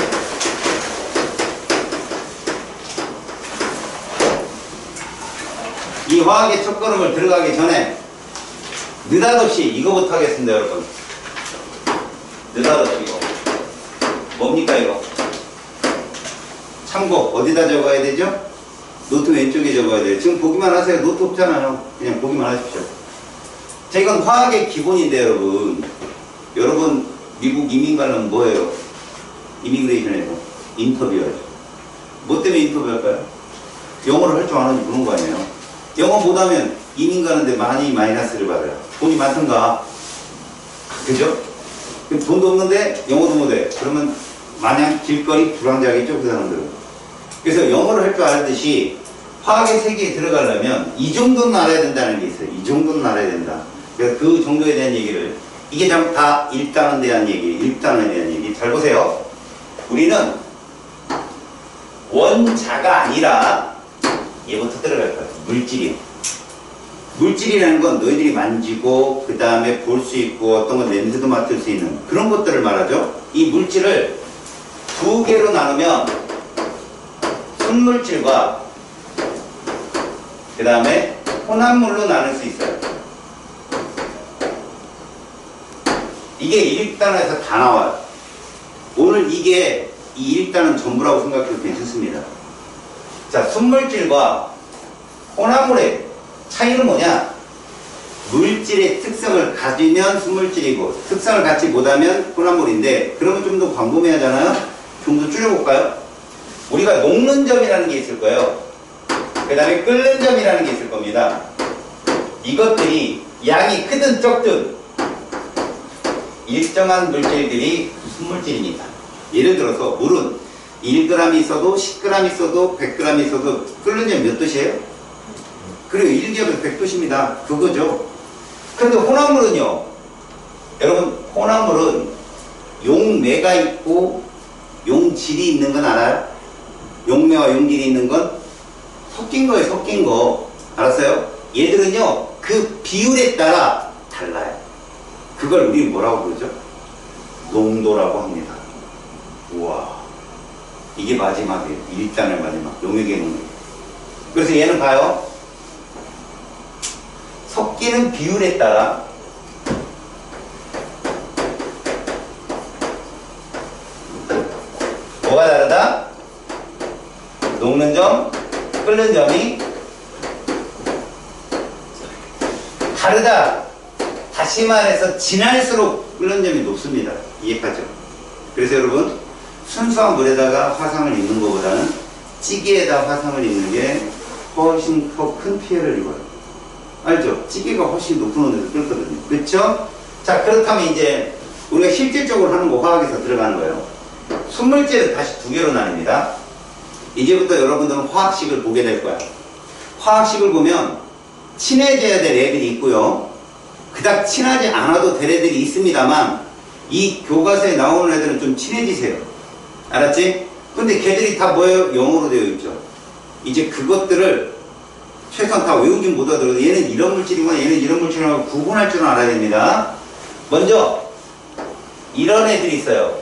이 화학의 첫걸음을 들어가기 전에 느닷없이 이거부터 하겠습니다. 여러분, 느닷없이 이거 뭡니까? 이거 참고 어디다 적어야 되죠? 노트 왼쪽에 적어야 돼요. 지금 보기만 하세요. 노트 없잖아요. 그냥 보기만 하십시오. 자, 이건 화학의 기본인데 여러분 미국 이민 가려면 뭐예요? 이미그레이션에서 인터뷰하죠. 뭐 때문에 인터뷰할까요? 영어를 할 줄 아는지 보는 거 아니에요. 영어 못하면 이민 가는데 많이 마이너스를 받아요. 돈이 많던가. 그죠? 그럼 돈도 없는데 영어도 못해. 그러면 마냥 길거리 불황자겠죠, 그 사람들은. 그래서 영어를 할 줄 알듯이 화학의 세계에 들어가려면 이 정도는 알아야 된다는 게 있어요. 이 정도는 알아야 된다. 그래서 그 정도에 대한 얘기를, 이게 다 1단원에 대한 얘기, 1단원에 대한 얘기. 잘 보세요. 우리는 원자가 아니라 얘부터 들어갈 거예요. 물질이. 물질이라는 건 너희들이 만지고 그 다음에 볼 수 있고 어떤 건 냄새도 맡을 수 있는 그런 것들을 말하죠. 이 물질을 두 개로 나누면 순물질과 그 다음에 혼합물로 나눌 수 있어요. 이게 1단원에서 다 나와요. 오늘 이게 이 1단원 전부라고 생각해도 괜찮습니다. 자, 순물질과 혼합물의 차이는 뭐냐? 물질의 특성을 가지면 순물질이고 특성을 갖지 못하면 혼합물인데, 그러면 좀 더 광범위하잖아요. 좀 더 줄여볼까요? 우리가 녹는 점이라는 게 있을 거예요. 그 다음에 끓는 점이라는 게 있을 겁니다. 이것들이 양이 크든 적든 일정한 물질들이 순물질입니다. 예를 들어서 물은 1g 있어도 10g 있어도 100g 있어도 끓는 점 몇 도시예요? 그리고 1기압에서 100도씨입니다. 그거죠. 그런데 혼합물은요. 여러분 혼합물은 용매가 있고 용질이 있는 건 알아요? 용매와 용질이 있는 건 섞인 거예요. 섞인 거. 알았어요? 얘들은요. 그 비율에 따라 달라요. 그걸 우리 뭐라고 부르죠? 농도라고 합니다. 우와. 이게 마지막이에요. 1단의 마지막. 용액의 농도. 그래서 얘는 봐요. 섞이는 비율에 따라 뭐가 다르다? 녹는 점, 끓는 점이 다르다. 다시 말해서 진할수록 끓는 점이 높습니다. 이해하죠? 그래서 여러분 순수한 물에다가 화상을 입는 것보다는 찌개에다 화상을 입는 게 훨씬 더 큰 피해를 입어요. 알죠? 찌개가 훨씬 높은 온도에서 끓거든요. 그렇죠? 자, 그렇다면 이제 우리가 실질적으로 하는 거 화학에서 들어가는 거예요. 순물질은 다시 두 개로 나뉩니다. 이제부터 여러분들은 화학식을 보게 될 거야. 화학식을 보면 친해져야 될 애들이 있고요. 그닥 친하지 않아도 될 애들이 있습니다만 이 교과서에 나오는 애들은 좀 친해지세요. 알았지? 근데 걔들이 다 뭐예요? 영어로 되어 있죠. 이제 그것들을 최소한 다 외우진 못하더라도 얘는 이런 물질이고 얘는 이런 물질이라고 구분할 줄은 알아야 됩니다. 먼저 이런 애들이 있어요.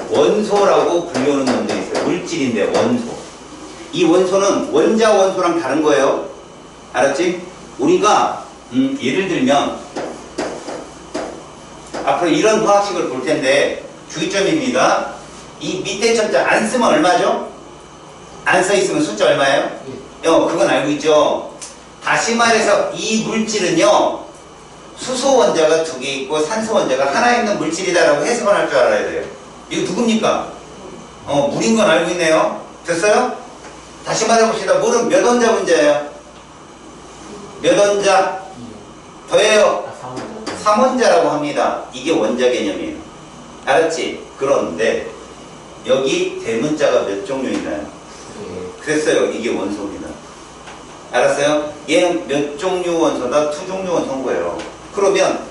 원소라고 불리우는 놈들이 있어요. 물질인데 원소. 이 원소는 원자 원소랑 다른 거예요. 알았지? 우리가 예를 들면 앞으로 이런 화학식을 볼 텐데 주의점입니다. 이 밑에 첨자 안 쓰면 얼마죠? 안 써 있으면 숫자 얼마예요? 그건 알고 있죠. 다시 말해서 이 물질은요 수소 원자가 2개 있고 산소 원자가 하나 있는 물질이다라고 해석을 할 줄 알아야 돼요. 이거 누굽니까? 물인 건 알고 있네요. 됐어요? 다시 말해봅시다. 물은 몇 원자 문제예요? 몇 원자? 더해요. 3원자라고 합니다. 이게 원자 개념이에요. 알았지? 그런데 여기 대문자가 몇 종류있나요? 그랬어요. 이게 원소입니다. 알았어요? 얘는 몇 종류 원소다? 2종류 원소인 거예요. 그러면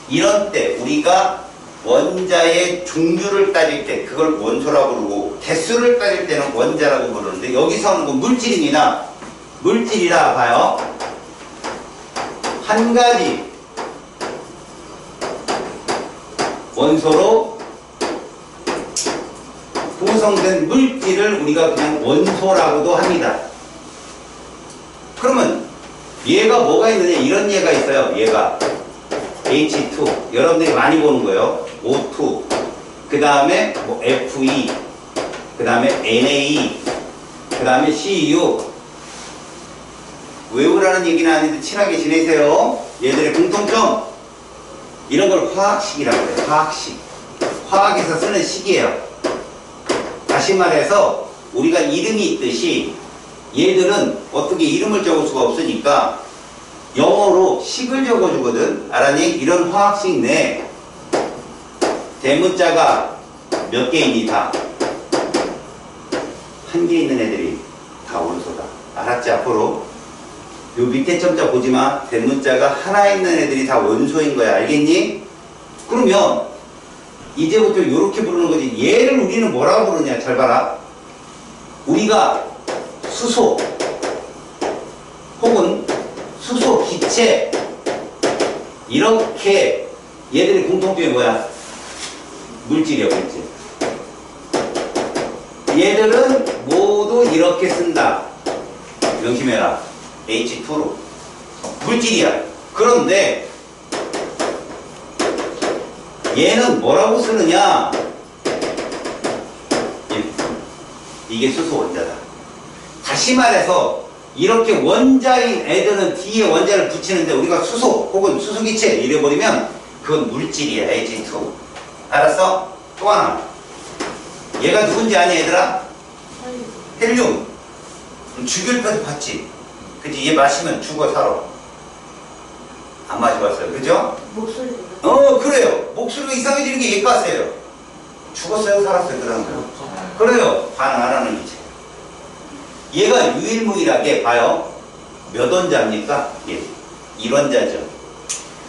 이런 때 우리가 원자의 종류를 따질 때 그걸 원소라고 부르고 개수를 따질 때는 원자라고 부르는데 여기서는 그 물질입니다. 물질이라 봐요. 한 가지 원소로 구성된 물질을 우리가 그냥 원소라고도 합니다. 그러면 얘가 뭐가 있느냐? 이런 얘가 있어요. 얘가 H2 여러분들이 많이 보는 거예요. O2 그 다음에 뭐 Fe 그 다음에 Na 그 다음에 Cu 외우라는 얘기는 아닌데 친하게 지내세요. 얘들의 공통점 이런 걸 화학식이라고 해요. 화학식 화학에서 쓰는 식이에요. 다시 말해서 우리가 이름이 있듯이 얘들은 어떻게 이름을 적을 수가 없으니까 영어로 식을 적어주거든. 알았니? 이런 화학식 내에 대문자가 몇 개이니 다? 한 개 있는 애들이 다 원소다. 알았지? 앞으로 요 밑에 첨자 보지마. 대문자가 하나 있는 애들이 다 원소인 거야. 알겠니? 그러면 이제부터 이렇게 부르는 거지. 얘를 우리는 뭐라고 부르냐? 잘 봐라. 우리가 수소 혹은 수소 기체 이렇게 얘들의 공통점이 뭐야? 물질이야, 물질. 얘들은 모두 이렇게 쓴다. 명심해라. H2로. 물질이야. 그런데 얘는 뭐라고 쓰느냐? 이게 수소 원자다. 다시 말해서 이렇게 원자인 애들은 뒤에 원자를 붙이는데 우리가 수소 혹은 수소기체 이래버리면 그건 물질이야. H2. 알았어? 또 하나. 얘가 누군지 아니 얘들아? 헬륨. 죽일 패도 봤지? 그치? 얘 마시면 죽어 살아. 안 마셔봤어요. 그죠? 목소리. 그래요. 목소리가 이상해지는 게 얘가세요. 죽었어요? 살았어요? 그 다음에. 그래요. 반응 안 하는 이체. 얘가 유일무이하게 봐요. 몇 원자입니까? 예. 1원자죠.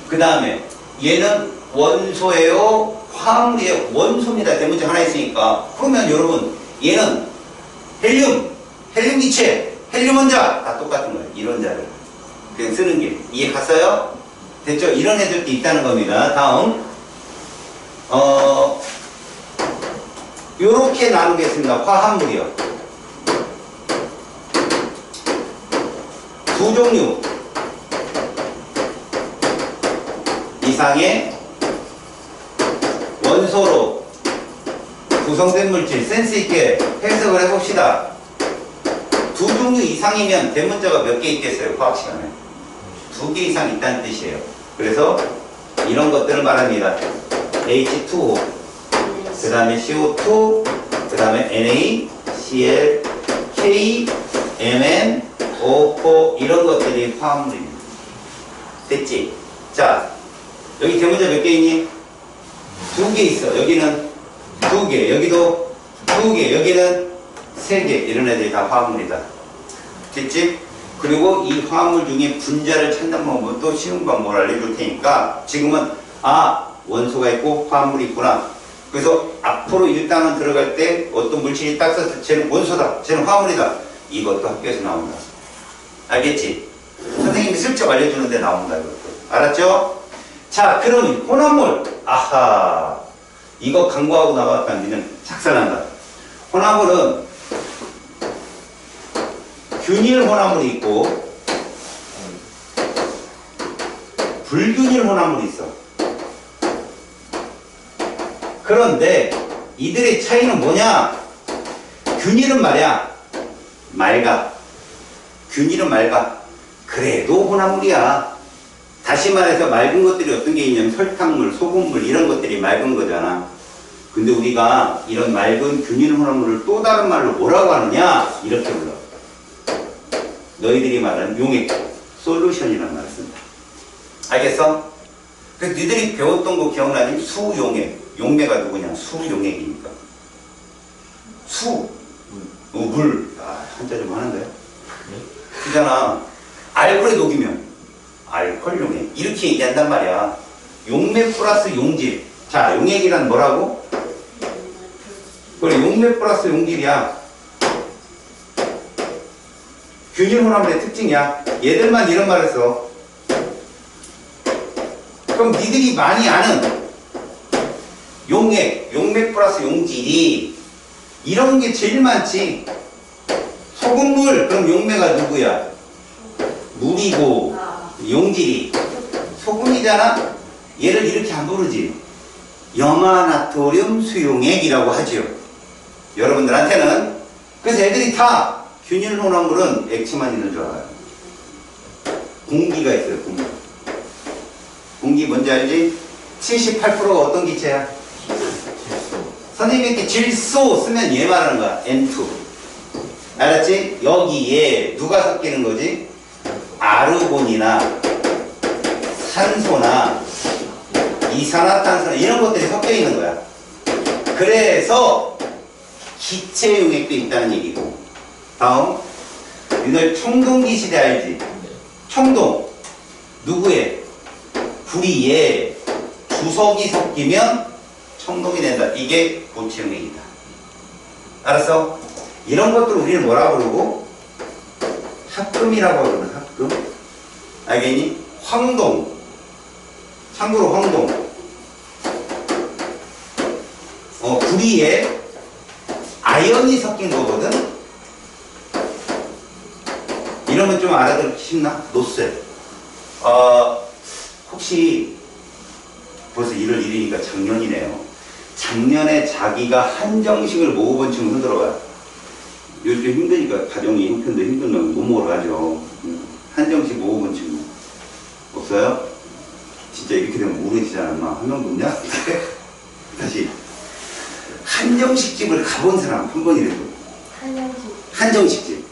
그 다음에 얘는 원소예요? 화합물이에요? 원소입니다. 대문제 하나 있으니까. 그러면 여러분 얘는 헬륨 기체, 헬륨 원자 다 똑같은 거예요. 1원자를. 그냥 쓰는 게. 이해 갔어요? 됐죠? 이런 애들도 있다는 겁니다. 다음. 요렇게 나누겠습니다. 화합물이요. 두 종류 이상의 원소로 구성된 물질 센스 있게 해석을 해봅시다. 두 종류 이상이면 대문자가 몇 개 있겠어요? 화학 시간에 2개 이상 있다는 뜻이에요. 그래서 이런 것들을 말합니다. H2O, 그 다음에 CO2, 그 다음에 NaCl, K, Mn, O4 이런 것들이 화합물입니다. 됐지? 자, 여기 대문자 몇 개 있니? 2개 있어. 여기는 2개, 여기도 2개, 여기는 3개. 이런 애들이 다 화합물이다. 됐지? 그리고 이 화합물 중에 분자를 찾는 방법도 쉬운 방법을 알려줄 테니까 지금은 원소가 있고 화합물이 있구나. 그래서 앞으로 1단원 들어갈 때 어떤 물질이 딱 써서 쟤는 원소다, 쟤는 화합물이다. 이것도 학교에서 나온다. 알겠지? 선생님이 슬쩍 알려주는데 나온다. 이것도. 알았죠? 자, 그럼 혼합물. 아하. 이거 강구하고 나왔다는 니는 작살난다. 혼합물은 균일 혼합물이 있고 불균일 혼합물이 있어. 그런데 이들의 차이는 뭐냐? 균일은 말이야 맑아. 균일은 맑아. 그래도 혼합물이야. 다시 말해서 맑은 것들이 어떤 게 있냐면 설탕물, 소금물 이런 것들이 맑은 거잖아. 근데 우리가 이런 맑은 균일 혼합물을 또 다른 말로 뭐라고 하느냐? 이렇게 불러. 너희들이 말하는 용액, 솔루션이라는 말을 쓴다. 알겠어? 그래서 너희들이 배웠던 거 기억나니? 수용액. 용매가 누구냐? 수용액이니까. 물. 한자 좀 하는데요? 그잖아. 알코올에 녹이면 알코올 용액. 이렇게 얘기한단 말이야. 용매 플러스 용질. 자, 용액이란 뭐라고? 그래, 용매 플러스 용질이야. 균일 혼합물의 특징이야. 얘들만 이런 말을 써. 그럼 니들이 많이 아는 용액, 용맥 플러스 용질이 이런 게 제일 많지. 소금물, 그럼 용매가 누구야? 물이고 용질이 소금이잖아. 얘를 이렇게 안 부르지. 염화나트륨 수용액이라고 하지요. 여러분들한테는. 그래서 애들이 다 균일 혼합물은 액체만 있는 줄 알아요. 공기가 있어요. 공기 뭔지 알지? 78%가 어떤 기체야? 선생님이 이렇게 질소 쓰면 얘 말하는 거야. N2. 알았지? 여기에 누가 섞이는 거지? 아르곤이나 산소나 이산화탄소나 이런 것들이 섞여 있는 거야. 그래서 기체 용액도 있다는 얘기고. 다음, 너희 청동기 시대 알지? 청동 누구의? 구리에 주석이 섞이면 청동이 된다. 이게 고체 용액이다. 알았어? 이런 것들 우리는 뭐라 부르고? 합금이라고 하거든. 합금. 알겠니? 황동. 참고로 황동. 구리에 아연이 섞인 거거든. 이러면 좀 알아듣기 쉽나? 노쇠. 혹시 벌써 1월 1일이니까 작년이네요. 작년에 자기가 한정식을 먹어본 친구 흔들어봐요. 요즘 힘드니까 가정이 형편도 힘들면 못 먹으러 가죠. 한정식 먹어본 친구 없어요? 진짜 이렇게 되면 우울해지잖아. 한 명도 없냐? 다시 한정식집을 가본 사람 한 번이라도. 한정식집.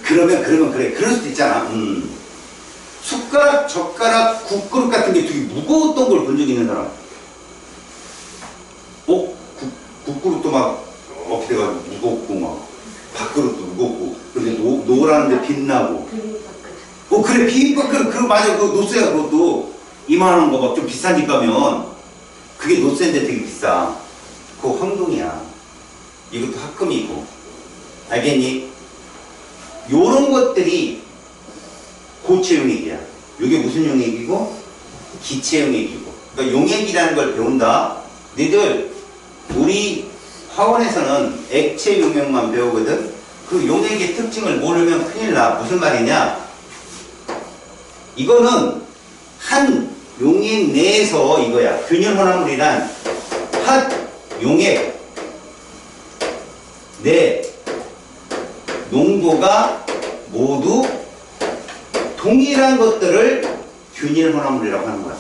그러면 그래. 그럴 수도 있잖아. 숟가락, 젓가락, 국그릇 같은 게 되게 무거웠던 걸 본 적 있는 사람? 국그릇도 막 어떻게 돼가지고 무겁고 막 밥그릇도 무겁고 근데 노란데 빛나고 그래 비빔밥 그릇 그거 맞아 그거 노쇠야 그것도 이만한 거 막 좀 비싼 집 가면 그게 노쇠인데 되게 비싸 그거 황동이야 이것도 합금이고 알겠니? 요런 것들이 고체 용액이야 이게 무슨 용액이고? 기체 용액이고 그러니까 용액이라는 걸 배운다 너희들 우리 화원에서는 액체 용액만 배우거든 그 용액의 특징을 모르면 큰일 나 무슨 말이냐 이거는 한 용액 내에서 이거야 균일 혼합물이란 한 용액 내 농도가 모두 동일한 것들을 균일 혼합물이라고 하는 거야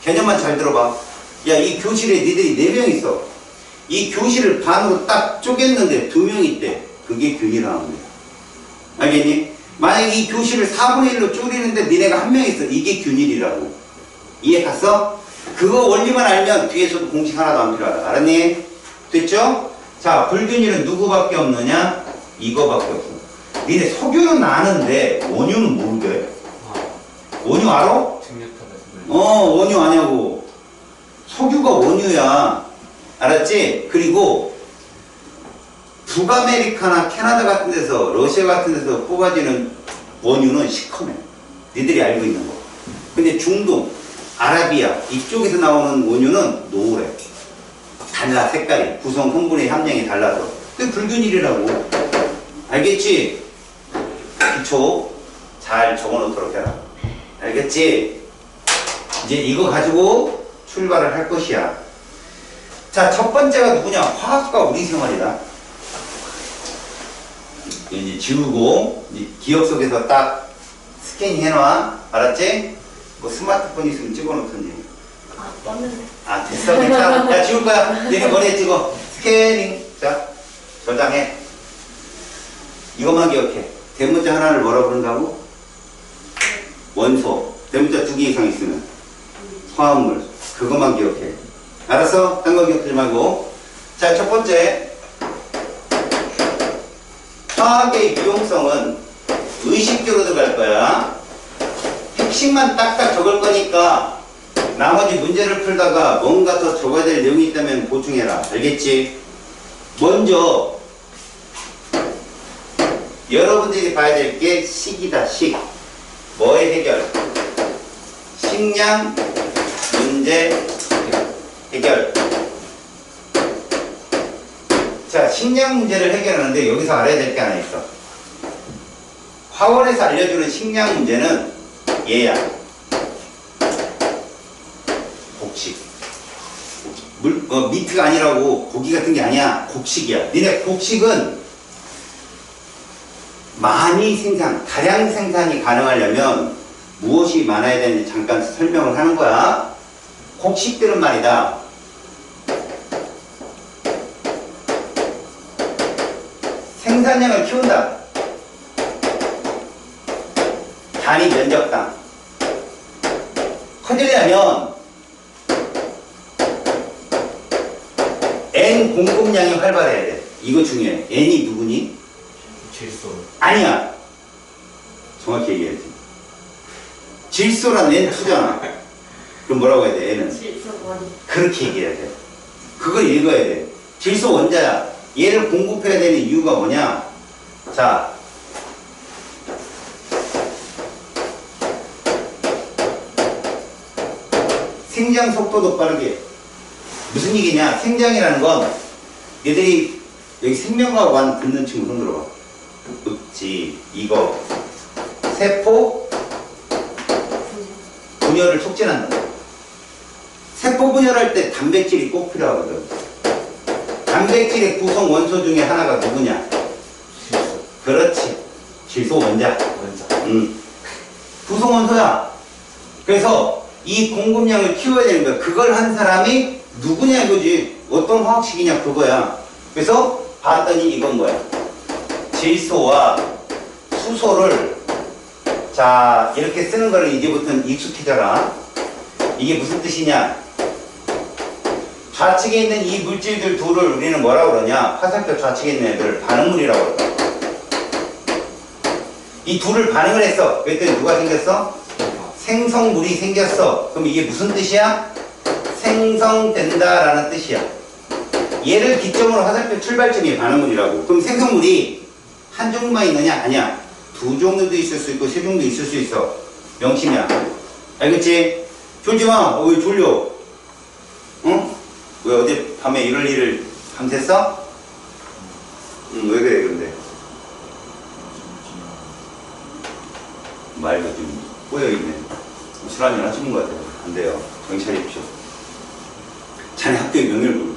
개념만 잘 들어봐 야 이 교실에 니들이 4명 있어 이 교실을 반으로 딱 쪼갰는데 2명 있대 그게 균일 혼합물이야 알겠니? 만약에 이 교실을 4분의 1로 쪼리는데 니네가 1명 있어 이게 균일이라고 이해 갔어? 그거 원리만 알면 뒤에서도 공식 하나도 안 필요하다 알았니? 됐죠? 자 불균일은 누구밖에 없느냐? 이거밖에 없어 니네 석유는 아는데 원유는 모르게 원유 알아? 원유 아냐고 석유가 원유야 알았지? 그리고 북아메리카나 캐나다 같은 데서 러시아 같은 데서 뽑아지는 원유는 시커매 니들이 알고 있는 거 근데 중동, 아라비아 이쪽에서 나오는 원유는 노래 달라 색깔이 구성 성분의 함량이 달라서 그게 불균일이라고 알겠지? 기초 잘 적어놓도록 해라 알겠지? 이제 이거 가지고 출발을 할 것이야 자 첫 번째가 누구냐 화학과 우리 생활이다 이제 지우고 이제 기억 속에서 딱 스캐닝 해놔 알았지? 뭐 스마트폰 있으면 찍어놓던지 떴는데 아 됐어 괜찮아 야 지울 거야 얘네 머리에 찍어 스캐닝 자 저장해 이것만 기억해 대문자 하나를 뭐라 부른다고? 원소 대문자 2개 이상 있으면 화합물 그것만 기억해 알았어? 딴 거 기억하지 말고 자 첫 번째 화학의 유용성은 의식적으로 들어갈 거야 핵심만 딱딱 적을 거니까 나머지 문제를 풀다가 뭔가 더 적어야 될 내용이 있다면 보충해라 알겠지? 먼저 여러분들이 봐야 될 게 식이다 식 뭐의 해결? 식량 문제 해결 자 식량 문제를 해결하는데 여기서 알아야 될 게 하나 있어 화원에서 알려주는 식량 문제는 얘야 곡식 미트가 아니라고 고기 같은 게 아니야 곡식이야 니네 곡식은 많이 생산 다량 생산이 가능하려면 무엇이 많아야 되는지 잠깐 설명을 하는 거야 곡식들은 말이다 생산량을 키운다 단위 면적당 커지려면 N 공급량이 활발해야 돼 이거 중요해 N이 누구니? 질소 아니야 정확히 얘기해야지 질소란 N2잖아 그럼 뭐라고 해야 돼 N은? 질소원 그렇게 얘기해야 돼 그걸 읽어야 돼 질소 원자야 얘를 공급해야 되는 이유가 뭐냐 자 생장 속도도 빠르게 무슨 얘기냐 생장이라는 건 얘들이 여기 생명과학 듣는 친구 손 들어봐 읍지 이거 세포 분열을 촉진한다 세포 분열할 때 단백질이 꼭 필요하거든 단백질의 구성 원소 중에 하나가 누구냐 질소 그렇지 질소 원자 원자 구성 원소야 그래서 이 공급량을 키워야 되는 거야 그걸 한 사람이 누구냐 이거지 어떤 화학식이냐 그거야 그래서 봤더니 이건 뭐야 질소와 수소를 자, 이렇게 쓰는 거를 이제부터는 익숙해져라. 이게 무슨 뜻이냐? 좌측에 있는 이 물질들 둘을 우리는 뭐라고 그러냐? 화살표 좌측에 있는 애들을 반응물이라고 그러죠. 이 둘을 반응을 했어. 그랬더니 누가 생겼어? 생성물이 생겼어. 그럼 이게 무슨 뜻이야? 생성된다라는 뜻이야. 얘를 기점으로 화살표 출발점이 반응물이라고. 그럼 생성물이 한 종류만 있느냐? 아니야. 두 종류도 있을 수 있고 세 종류도 있을 수 있어. 명심이야. 알겠지? 졸지 마. 왜 졸려? 응? 왜 어제 밤에 이럴 일을 밤샜어? 응, 왜 그래 근데? 말도 좀 꼬여있네. 술 한잔 하시는 것 같아요. 안 돼요. 정신 차리십시오. 자네 학교의 명예를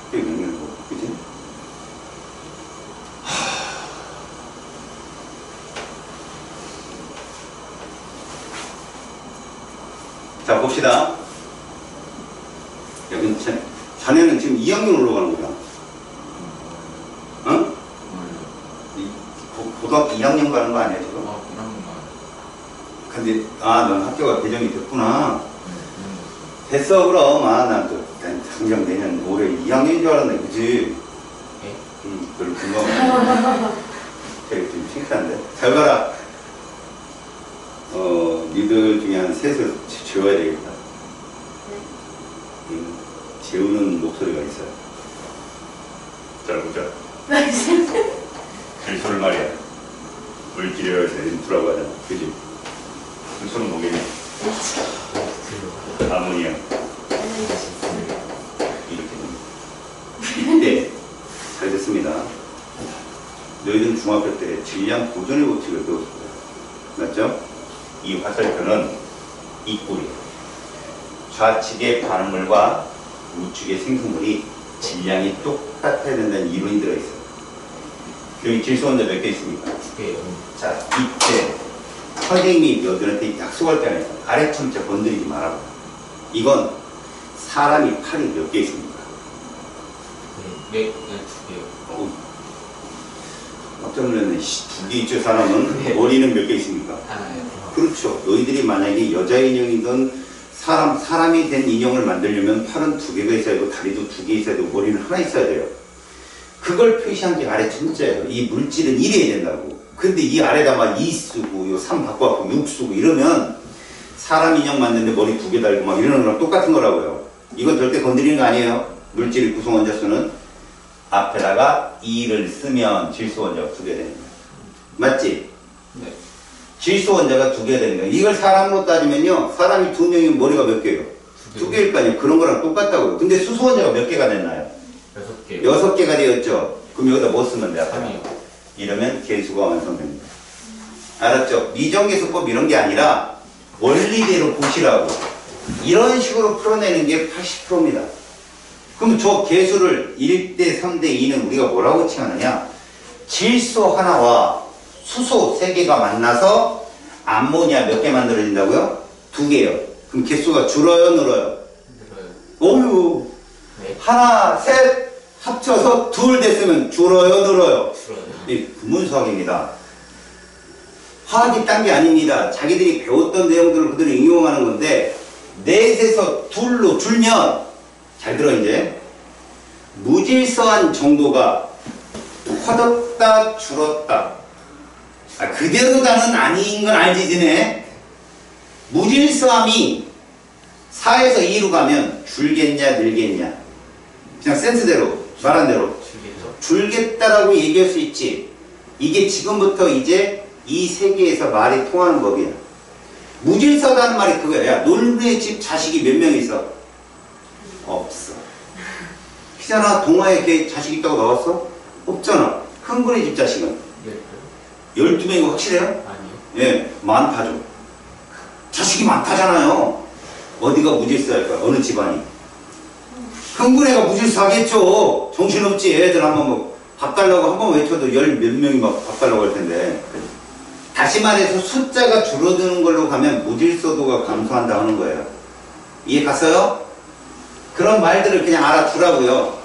학교의 명예를 그치? 자, 봅시다. 야, 근데 자네는 지금 2학년 올라가는 거야. 응? 고등학교 2학년 가는 거 아니야, 지금? 근데, 넌 학교가 개정이 됐구나. 됐어, 그럼. 난 당장 내년 올해 2학년인 줄 알았네, 그치? 네? 별로 궁금하네. 되게 좀 신기한데? 잘 봐라. 니들 중에 한 셋을 재워야 되겠다. 재우는 목소리가 있어요. 잘 보자. 질소를 말이야. 물질이라고 해서 인프라고 하잖아. 그지? 질소는 뭐겠냐? 아모니아. 이렇게 됩니다. 네. 잘 됐습니다. 너희들은 중학교 때 질량 보존의 법칙을 배웠을 거야. 맞죠? 이 화살표는 이 꼴이에요. 좌측의 반응물과 우측의 생성물이 질량이 똑같아야 된다는 이론이 들어있어요. 여기 질소원자 몇 개 있습니까? 네. 자, 이때 선생님이 너희들한테 약속할 때 안에서 아래 천자 건드리지 말라고. 이건 사람이 팔이 몇 개 있습니까? 네, 두 개요. 깜짝 놀랐네. 두 개 있죠, 사람은. 네. 머리는 몇 개 있습니까? 하나요. 그렇죠. 너희들이 만약에 여자 인형이든 사람이 된 인형을 만들려면 팔은 두 개가 있어야 되고 다리도 두 개 있어야 되고 머리는 하나 있어야 돼요. 그걸 표시한 게 아래 천자예요. 이 물질은 이래야 된다고. 근데 이 아래다가 2 쓰고 요 3 바꿔갖고 6 쓰고 이러면 사람 인형 만드는데 머리 두 개 달고 막 이러는 거랑 똑같은 거라고요. 이건 절대 건드리는 거 아니에요. 물질 구성 원자 수는 앞에다가 2를 쓰면 질소 원자가 두 개 되는 거예요. 맞지? 네. 질소 원자가 두 개 되는 거예요. 이걸 사람으로 따지면요. 사람이 두 명이면 머리가 몇 개예요? 두 개일 거 아니에요. 그런 거랑 똑같다고요. 근데 수소 원자가 몇 개가 됐나요? 6개. 6개가 되었죠. 그럼 여기다 뭐 쓰면 돼요? 3이요. 이러면 개수가 완성됩니다. 알았죠? 미정계수법 이런 게 아니라 원리대로 보시라고. 이런 식으로 풀어내는 게 80%입니다. 그럼 저 개수를 1대 3대 2는 우리가 뭐라고 칭하느냐? 질소 하나와 수소 3개가 만나서 암모니아 몇 개 만들어진다고요? 2개요. 그럼 개수가 줄어요, 늘어요? 늘어요. 어휴. 네. 하나, 셋 합쳐서 둘 됐으면 줄어요, 늘어요? 줄어요. 이 구문수학입니다. 화학이 딴 게 아닙니다. 자기들이 배웠던 내용들을 그대로 응용하는 건데 넷에서 둘로 줄면 잘 들어 이제 무질서한 정도가 커졌다 줄었다. 그대로다는 아닌 건 알지 지네. 무질서함이 4에서 2로 가면 줄겠냐 늘겠냐. 그냥 센스대로 말한 대로 줄겠죠. 줄겠다라고 얘기할 수 있지. 이게 지금부터 이제 이 세계에서 말이 통하는 법이야. 무질서다는 말이 그거야. 야, 놀부의 집 자식이 몇 명 있어? 없어. 희잖아. 동화에 걔 자식 있다고 나왔어? 없잖아. 흥분의 집 자식은? 네. 12명이고 확실해요? 아니요. 예, 많다죠. 자식이 많다잖아요. 어디가 무질서할까? 어느 집안이? 흥분애가 무질서하겠죠. 정신없지. 애들 한번 뭐 밥 달라고 한 번 외쳐도 열 몇 명이 막 밥 달라고 할 텐데. 다시 말해서 숫자가 줄어드는 걸로 가면 무질서도가 감소한다 하는 거예요. 이해 갔어요? 그런 말들을 그냥 알아두라고요.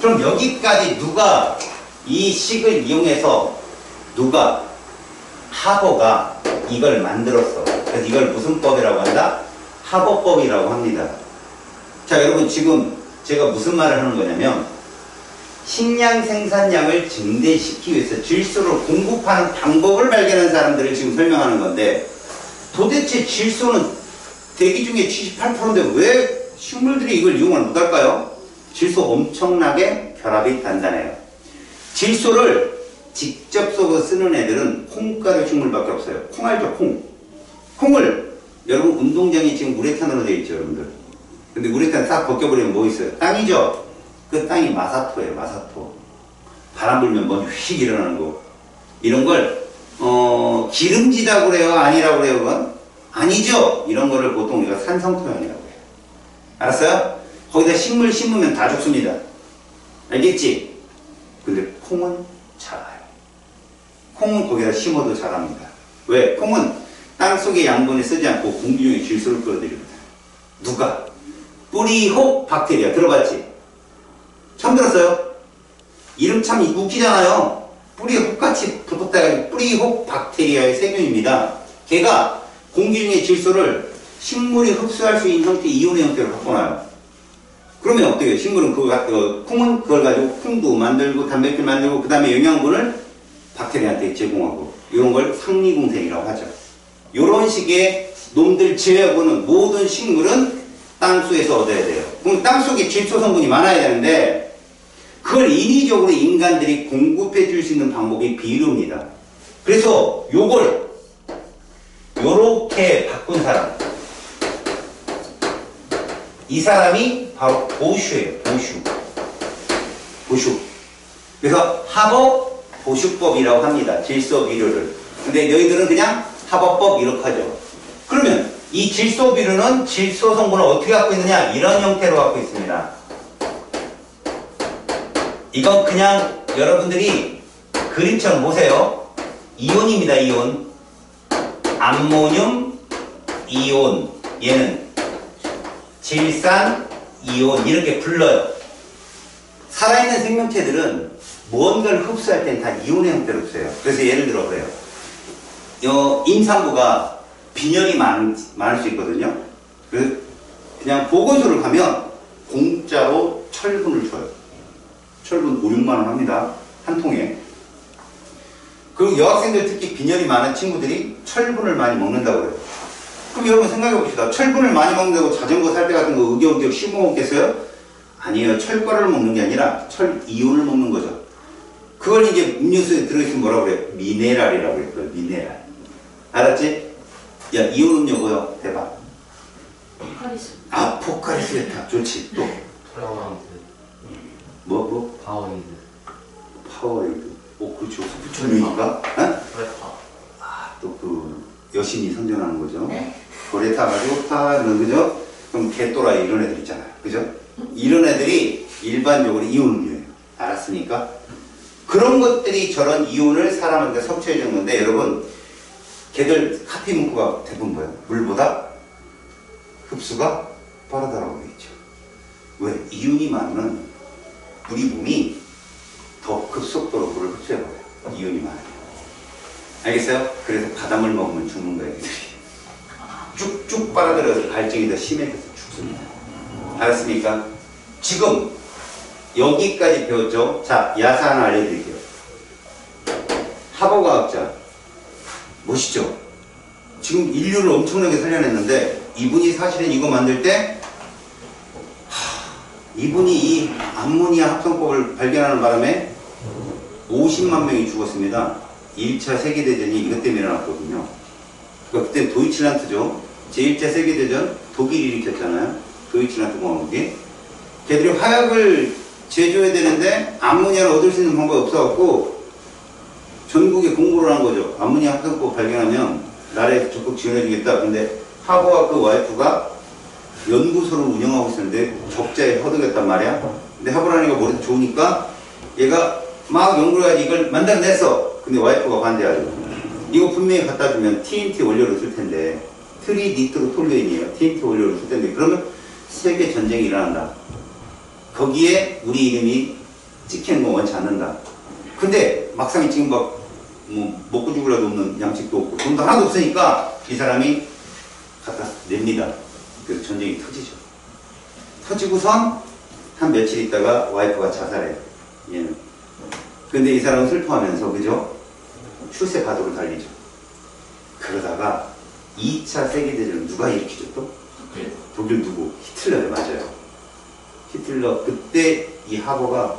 그럼 여기까지 누가 이 식을 이용해서 누가 학어가 이걸 만들었어. 그래서 이걸 무슨 법이라고 한다? 합어법이라고 합니다. 자, 여러분 지금 제가 무슨 말을 하는 거냐면 식량 생산량을 증대시키기 위해서 질소를 공급하는 방법을 발견한 사람들을 지금 설명하는 건데 도대체 질소는 대기 중에 78%인데 왜 식물들이 이걸 이용을 못할까요? 질소 엄청나게 결합이 단단해요. 질소를 직접 섞어 쓰는 애들은 콩가루 식물밖에 없어요. 콩 알죠? 콩. 콩을 여러분 운동장이 지금 우레탄으로 되어 있죠, 여러분들. 근데 우레탄 싹 벗겨버리면 뭐 있어요? 땅이죠? 그 땅이 마사토예요, 마사토. 바람 불면 먼지 휙 일어나는 거. 이런 걸, 기름지다고 그래요? 아니라고 그래요, 그건? 아니죠? 이런 거를 보통 우리가 산성토양이라고 해요. 알았어요? 거기다 식물 심으면 다 죽습니다. 알겠지? 근데 콩은 자라요. 콩은 거기다 심어도 자랍니다. 왜? 콩은 땅속의 양분을 쓰지 않고 공기 중에 질소를 끌어들입니다. 누가? 뿌리혹 박테리아. 들어봤지? 처음 들었어요? 이름 참 웃기잖아요. 뿌리혹같이 붙었다 해가지고 뿌리혹 박테리아의 세균입니다. 걔가 공기 중에 질소를 식물이 흡수할 수 있는 형태, 이온의 형태로 바꿔놔요. 그러면 어떻게 해요? 식물은 콩은 그걸 가지고 콩도 만들고 단백질 만들고 그 다음에 영양분을 박테리아한테 제공하고 이런 걸 상리공생이라고 하죠. 이런 식의 놈들 제외하고는 모든 식물은 땅속에서 얻어야 돼요. 그럼 땅속에 질소 성분이 많아야 되는데 그걸 인위적으로 인간들이 공급해 줄 수 있는 방법이 비료입니다. 그래서 요걸 요렇게 바꾼 사람, 이 사람이 바로 보슈예요. 보슈. 그래서 합업 보슈법이라고 합니다. 질소 비료를. 근데 너희들은 그냥 합업법 이렇게 하죠. 그러면 이 질소 비료는 질소 성분을 어떻게 갖고 있느냐? 이런 형태로 갖고 있습니다. 이건 그냥 여러분들이 그림처럼 보세요. 이온입니다. 이온. 암모늄 이온. 얘는 질산 이온 이렇게 불러요. 살아있는 생명체들은 무언가를 흡수할 땐 다 이온의 형태로 흡수해요. 그래서 예를 들어 그래요. 임산부가 빈혈이 많을 수 있거든요. 그래서 그냥 보건소를 가면 공짜로 철분을 줘요. 철분 5, 6만 원 합니다. 한 통에. 그리고 여학생들 특히 빈혈이 많은 친구들이 철분을 많이 먹는다고 그래요. 그럼 여러분 생각해 봅시다. 철분을 많이 먹는다고 자전거 살 때 같은 거 의격의격 씹어 먹겠어요? 아니에요. 철가루를 먹는 게 아니라 철 이온을 먹는 거죠. 그걸 이제 음료수에 들어있으면 뭐라고 그래요? 미네랄이라고 그랬어요. 미네랄. 알았지? 야, 이온 음료 뭐요? 대박. 포카리스. 아, 포카리스 베타. 좋지. 또. 프라우드. 뭐? 파워에이드. 파워에이드. 그렇죠. 부처님이니까. 어? 프레파. 아, 또 그 여신이 선전하는 거죠. 네. 거리에 타가지고 파는 그죠? 그럼 개또라이 이런 애들 있잖아요. 그죠? 이런 애들이 일반적으로 이온 음료예요. 알았습니까? 그런 것들이 저런 이온을 사람한테 섭취해 주는 건데 여러분 걔들 카피 문구가 대부분 뭐예요? 물보다 흡수가 빠르다라고 되어 있죠. 왜? 이온이 많으면 우리 몸이 더 급속도로 물을 흡수해버려요. 이온이 많아요. 알겠어요? 그래서 바닷물 먹으면 죽는 거예요. 애들이. 쭉쭉 빨아들여서 갈증이 더 심해져서 죽습니다. 알았습니까? 지금 여기까지 배웠죠? 자, 야사 하나 알려드릴게요. 하버과학자 멋있죠? 지금 인류를 엄청나게 살려냈는데 이분이 사실은 이거 만들 때 이분이 이 암모니아 합성법을 발견하는 바람에 50만 명이 죽었습니다. 1차 세계대전이 이것 때문에 일어났거든요. 그러니까 그때 도이칠란트죠. 제1차 세계대전 독일이 일으켰잖아요. 도이칠란트 공화국이. 걔들이 화약을 제조해야 되는데 암모니아를 얻을 수 있는 방법이 없어갖고 전국에 공고를 한 거죠. 암모니아 합성법 발견하면 나라에서 적극 지원해주겠다. 근데 하버와 그 와이프가 연구소를 운영하고 있었는데 적자에 허덕였단 말이야. 근데 하버라니까 머리도 좋으니까 얘가 막 연구를 해야지 이걸 만들어냈어. 근데 와이프가 반대하죠. 이거 분명히 갖다 주면 TNT 원료로 쓸 텐데 트리니트로톨루인이에요. TNT 원료로 쓸 텐데 그러면 세계 전쟁이 일어난다. 거기에 우리 이름이 찍히는 거 원치 않는다. 근데 막상 지금 막 뭐 먹고 죽으려도 없는 양식도 없고 돈도 하나도 없으니까 이 사람이 갖다 냅니다. 그래서 전쟁이 터지죠. 터지고선 한 며칠 있다가 와이프가 자살해요. 얘는. 근데 이 사람은 슬퍼하면서 그죠? 출세 바도를 달리죠. 그러다가 2차 세계대전을 누가 일으키죠 또? 독일 누구? 히틀러요. 맞아요. 히틀러. 그때 이 하버가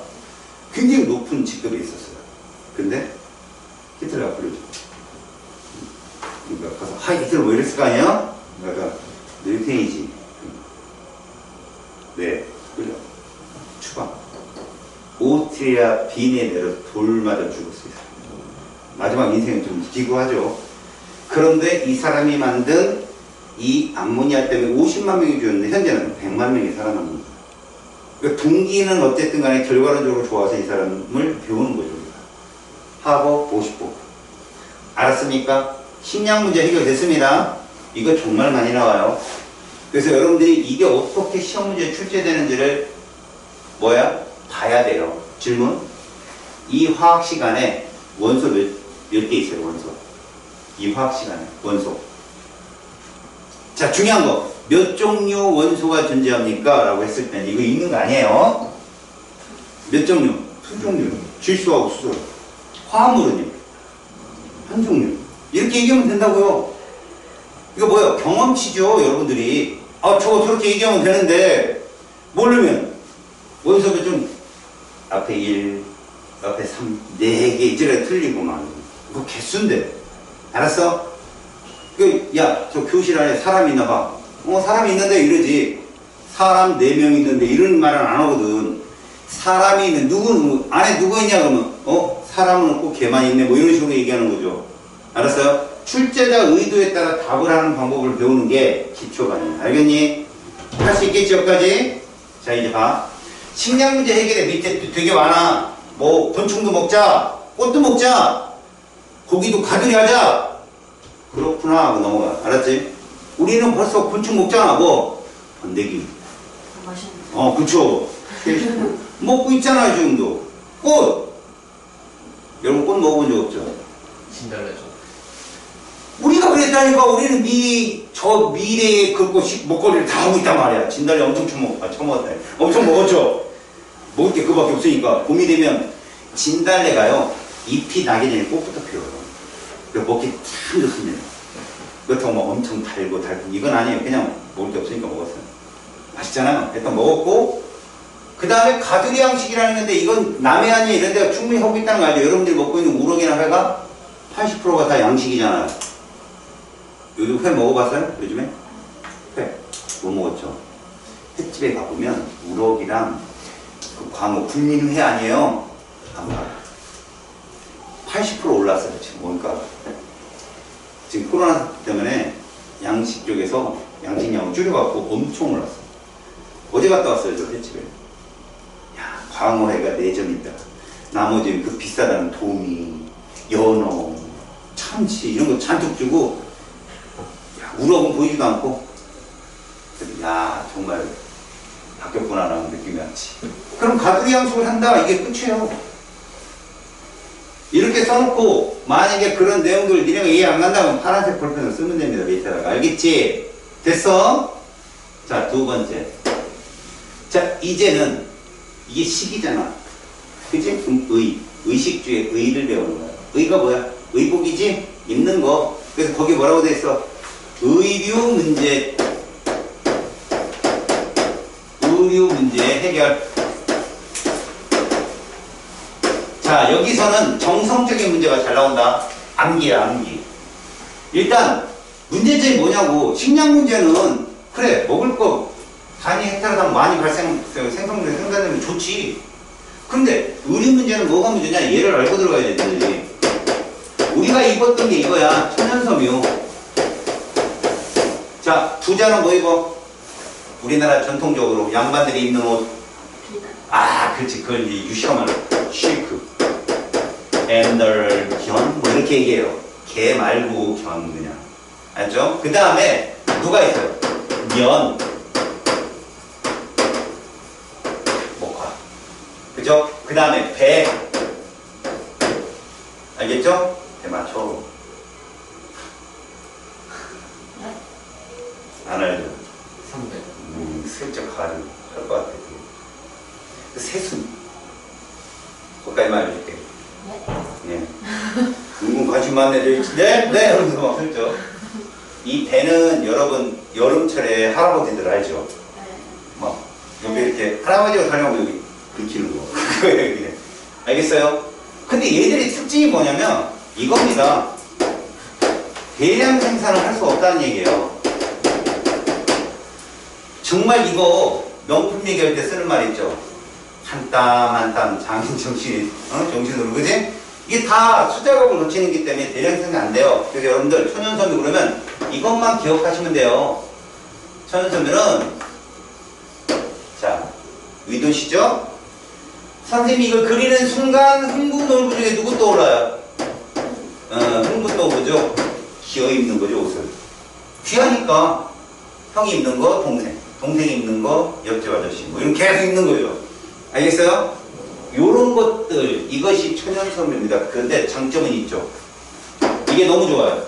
굉장히 높은 직급에 있었어요. 근데 히틀러가 불러줘. 그러니까 가서 하이 히틀러 뭐 이랬을 거 아니야? 그러니까 늘 팬이지. 네. 끌려. 추방. 오스트리아 빈에 내려 돌 맞아 죽었어요. 마지막 인생은 좀 기구하죠. 그런데 이 사람이 만든 이 암모니아 때문에 50만 명이 죽었는데 현재는 100만 명이 살아남습니다. 그러니까 동기는 어쨌든 간에 결과론적으로 좋아서 이 사람을 배우는 거죠. 하버 보시고. 알았습니까? 식량 문제 해결됐습니다. 이거 정말 많이 나와요. 그래서 여러분들이 이게 어떻게 시험 문제에 출제되는지를 봐야 돼요. 질문. 이 화학 시간에 원소 몇 개 있어요, 원소. 이 화학 시간에 원소. 자, 중요한 거. 몇 종류 원소가 존재합니까? 라고 했을 때는 이거 읽는 거 아니에요. 몇 종류? 두 종류. 질소하고 수소. 화합물은요? 한 종류. 이렇게 얘기하면 된다고요. 이거 뭐예요? 경험치죠, 여러분들이. 아, 저거 저렇게 얘기하면 되는데 모르면 원소 몇 종? 앞에 1, 앞에 3, 4개 이제라 틀리고만. 그거 개수인데. 알았어? 야, 저 교실 안에 사람 있나 봐. 사람이 있는데 이러지. 사람 4명 있는데 이런 말은 안 하거든. 사람이 있는, 안에 누구 있냐 그러면, 사람은 없고 걔만 있네. 뭐 이런 식으로 얘기하는 거죠. 알았어요? 출제자 의도에 따라 답을 하는 방법을 배우는 게 기초반이야. 알겠니? 할 수 있겠지, 여기까지? 자, 이제 봐. 식량 문제 해결에 밑에 되게 많아. 뭐, 곤충도 먹자. 꽃도 먹자. 고기도 가두리 하자. 그렇구나 하고 넘어가. 알았지? 우리는 벌써 곤충 먹잖아. 뭐? 번데기. 맛있는. 그쵸. 먹고 있잖아, 지금도. 꽃! 여러분, 꽃 먹어본 적 없죠? 진달래죠. 우리가 그랬다니까. 우리는 미래의 그 꽃이 먹거리를 다 하고 있단 말이야. 진달래 엄청 처먹었다. 엄청 먹었죠? 먹을 게 그밖에 없으니까. 봄이 되면 진달래가요, 잎이 나기 전에 꽃부터 피워요. 그래서 먹기 참 좋습니다. 그렇다고 막 엄청 달고 이건 아니에요. 그냥 먹을 게 없으니까 먹었어요. 맛있잖아요. 일단 먹었고, 그 다음에 가두리 양식이라는 건데 이건 남해안이 이런 데가 충분히 하고 있다는 거 알죠? 여러분들이 먹고 있는 우럭이나 회가 80%가 다 양식이잖아요. 요즘 회 먹어봤어요? 요즘에? 회. 뭐 먹었죠? 횟집에 가보면 우럭이랑 그 광어, 국민회 아니에요? 아마 80% 올랐어요, 지금 원가가. 지금 코로나 때문에 양식 쪽에서 양식량을 줄여갖고 엄청 올랐어. 어제 갔다 왔어요, 저 횟집에. 야, 광어회가 4점 있다. 나머지는 그 비싸다는 도미, 연어, 참치 이런 거 잔뜩 주고, 야, 우럭은 보이지도 않고. 야, 정말 바뀌었구나라는 느낌이 왔지. 그럼 가두리 양식을 한다, 이게 끝이에요. 이렇게 써놓고 만약에 그런 내용들을 니네가 이해 안 간다면 파란색 볼펜을 쓰면 됩니다. 밑에다가. 알겠지? 됐어? 자, 두 번째. 자, 이제는 이게 식이잖아. 그치? 그럼 의식주의 의를 배우는 거야. 의가 뭐야? 의복이지? 입는 거. 그래서 거기 뭐라고 돼 있어? 의류 문제. 의류 문제 해결. 자, 여기서는 정성적인 문제가 잘 나온다. 암기야, 암기. 일단 문제점이 뭐냐고. 식량 문제는 그래, 먹을 거 단위 헥타르당 많이 생산되면 좋지. 근데 의류 문제는 뭐가 문제냐? 얘를 알고 들어가야 되지. 우리가 입었던 게 이거야. 천연섬유. 자, 부자는 뭐 입어? 우리나라 전통적으로 양반들이 입는 옷. 아, 그렇지. 그걸 이제 유시가 말로 실크. 앤들 견? 뭐 이렇게 얘기해요. 개 말고 견 그냥. 알죠? 그 다음에 누가 있어요? 면. 목화. 그죠? 그 다음에 배. 알겠죠? 대 맞춰. 안 알죠? 300. 슬쩍 가지고 할 것 같아. 세순. 거기까지만 알려줄게. 네. 은근 관심 많네. 네? 네? 하면서 막 슬쩍. 이 배는 여러분 여름철에 할아버지들 알죠? 막 여기 이렇게 할아버지가 살려면 여기 긁히는 거. 그거예요. 알겠어요? 근데 얘들의 특징이 뭐냐면 이겁니다. 대량 생산을 할 수 없다는 얘기예요. 정말 이거 명품 얘기할 때 쓰는 말 있죠. 한 땀 한 땀 장인 정신, 정신으로, 그지? 이게 다 수작업을 놓치는 기 때문에 대량 생산 안 돼요. 그래서 여러분들 천연섬유 그러면 이것만 기억하시면 돼요. 천연섬유는 자 의도시죠? 선생님이 이걸 그리는 순간 흥분놀부 중에 누구 떠올라요? 흥분놀부죠. 기어 입는 거죠, 옷을. 귀하니까 형이 입는 거 동생이 입는 거 옆집 아저씨 뭐 이런 계속 입는 거죠. 알겠어요? 요런 것들 이것이 천연섬유입니다. 그런데 장점은 있죠. 이게 너무 좋아요.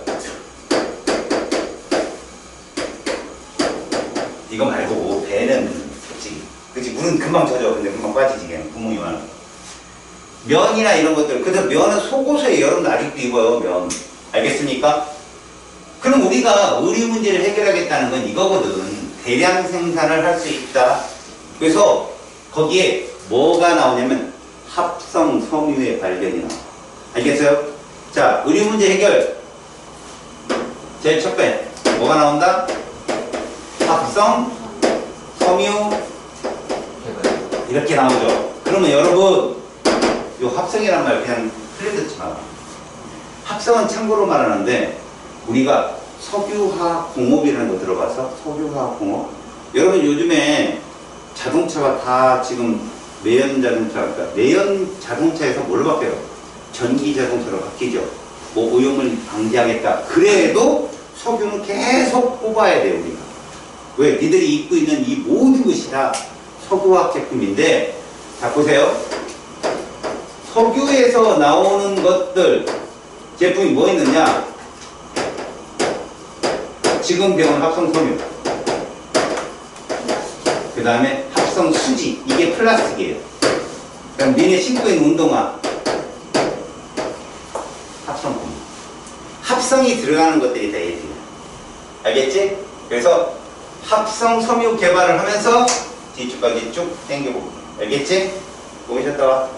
이거 말고 배는 그치 물은 금방 젖어. 근데 금방 빠지지. 그냥 구멍이 많아. 면이나 이런 것들. 근데 면은 속옷에 여러분 아직도 입어요. 면. 알겠습니까? 그럼 우리가 의류 문제를 해결하겠다는 건 이거거든. 대량 생산을 할 수 있다. 그래서 거기에 뭐가 나오냐면 합성 섬유의 발견이 나와. 알겠어요? 자, 의류 문제 해결. 제일 첫 배. 뭐가 나온다? 합성 섬유 이렇게 나오죠. 그러면 여러분 요 합성이란 말 그냥 틀려 듣지 마라. 합성은 참고로 말하는데 우리가 석유화공업이라는 거 들어봐서? 석유화공업? 여러분 요즘에 자동차가 다 지금 내연 자동차가 내연 자동차에서 뭘로 바뀌어요? 전기 자동차로 바뀌죠. 뭐 오염을 방지하겠다. 그래도 석유는 계속 뽑아야 돼요 우리가. 왜? 니들이 입고 있는 이 모든 것이 다 석유화학 제품인데 자 보세요. 석유에서 나오는 것들 제품이 뭐 있느냐? 지금 배운 합성섬유, 그 다음에 합성수지, 이게 플라스틱이에요. 그럼 니네 신고 있는 운동화 합성품, 합성이 들어가는 것들이 다 얘들이야. 알겠지? 그래서 합성섬유 개발을 하면서 뒤쪽까지 쭉 당겨보고. 알겠지? 보이셨다 와.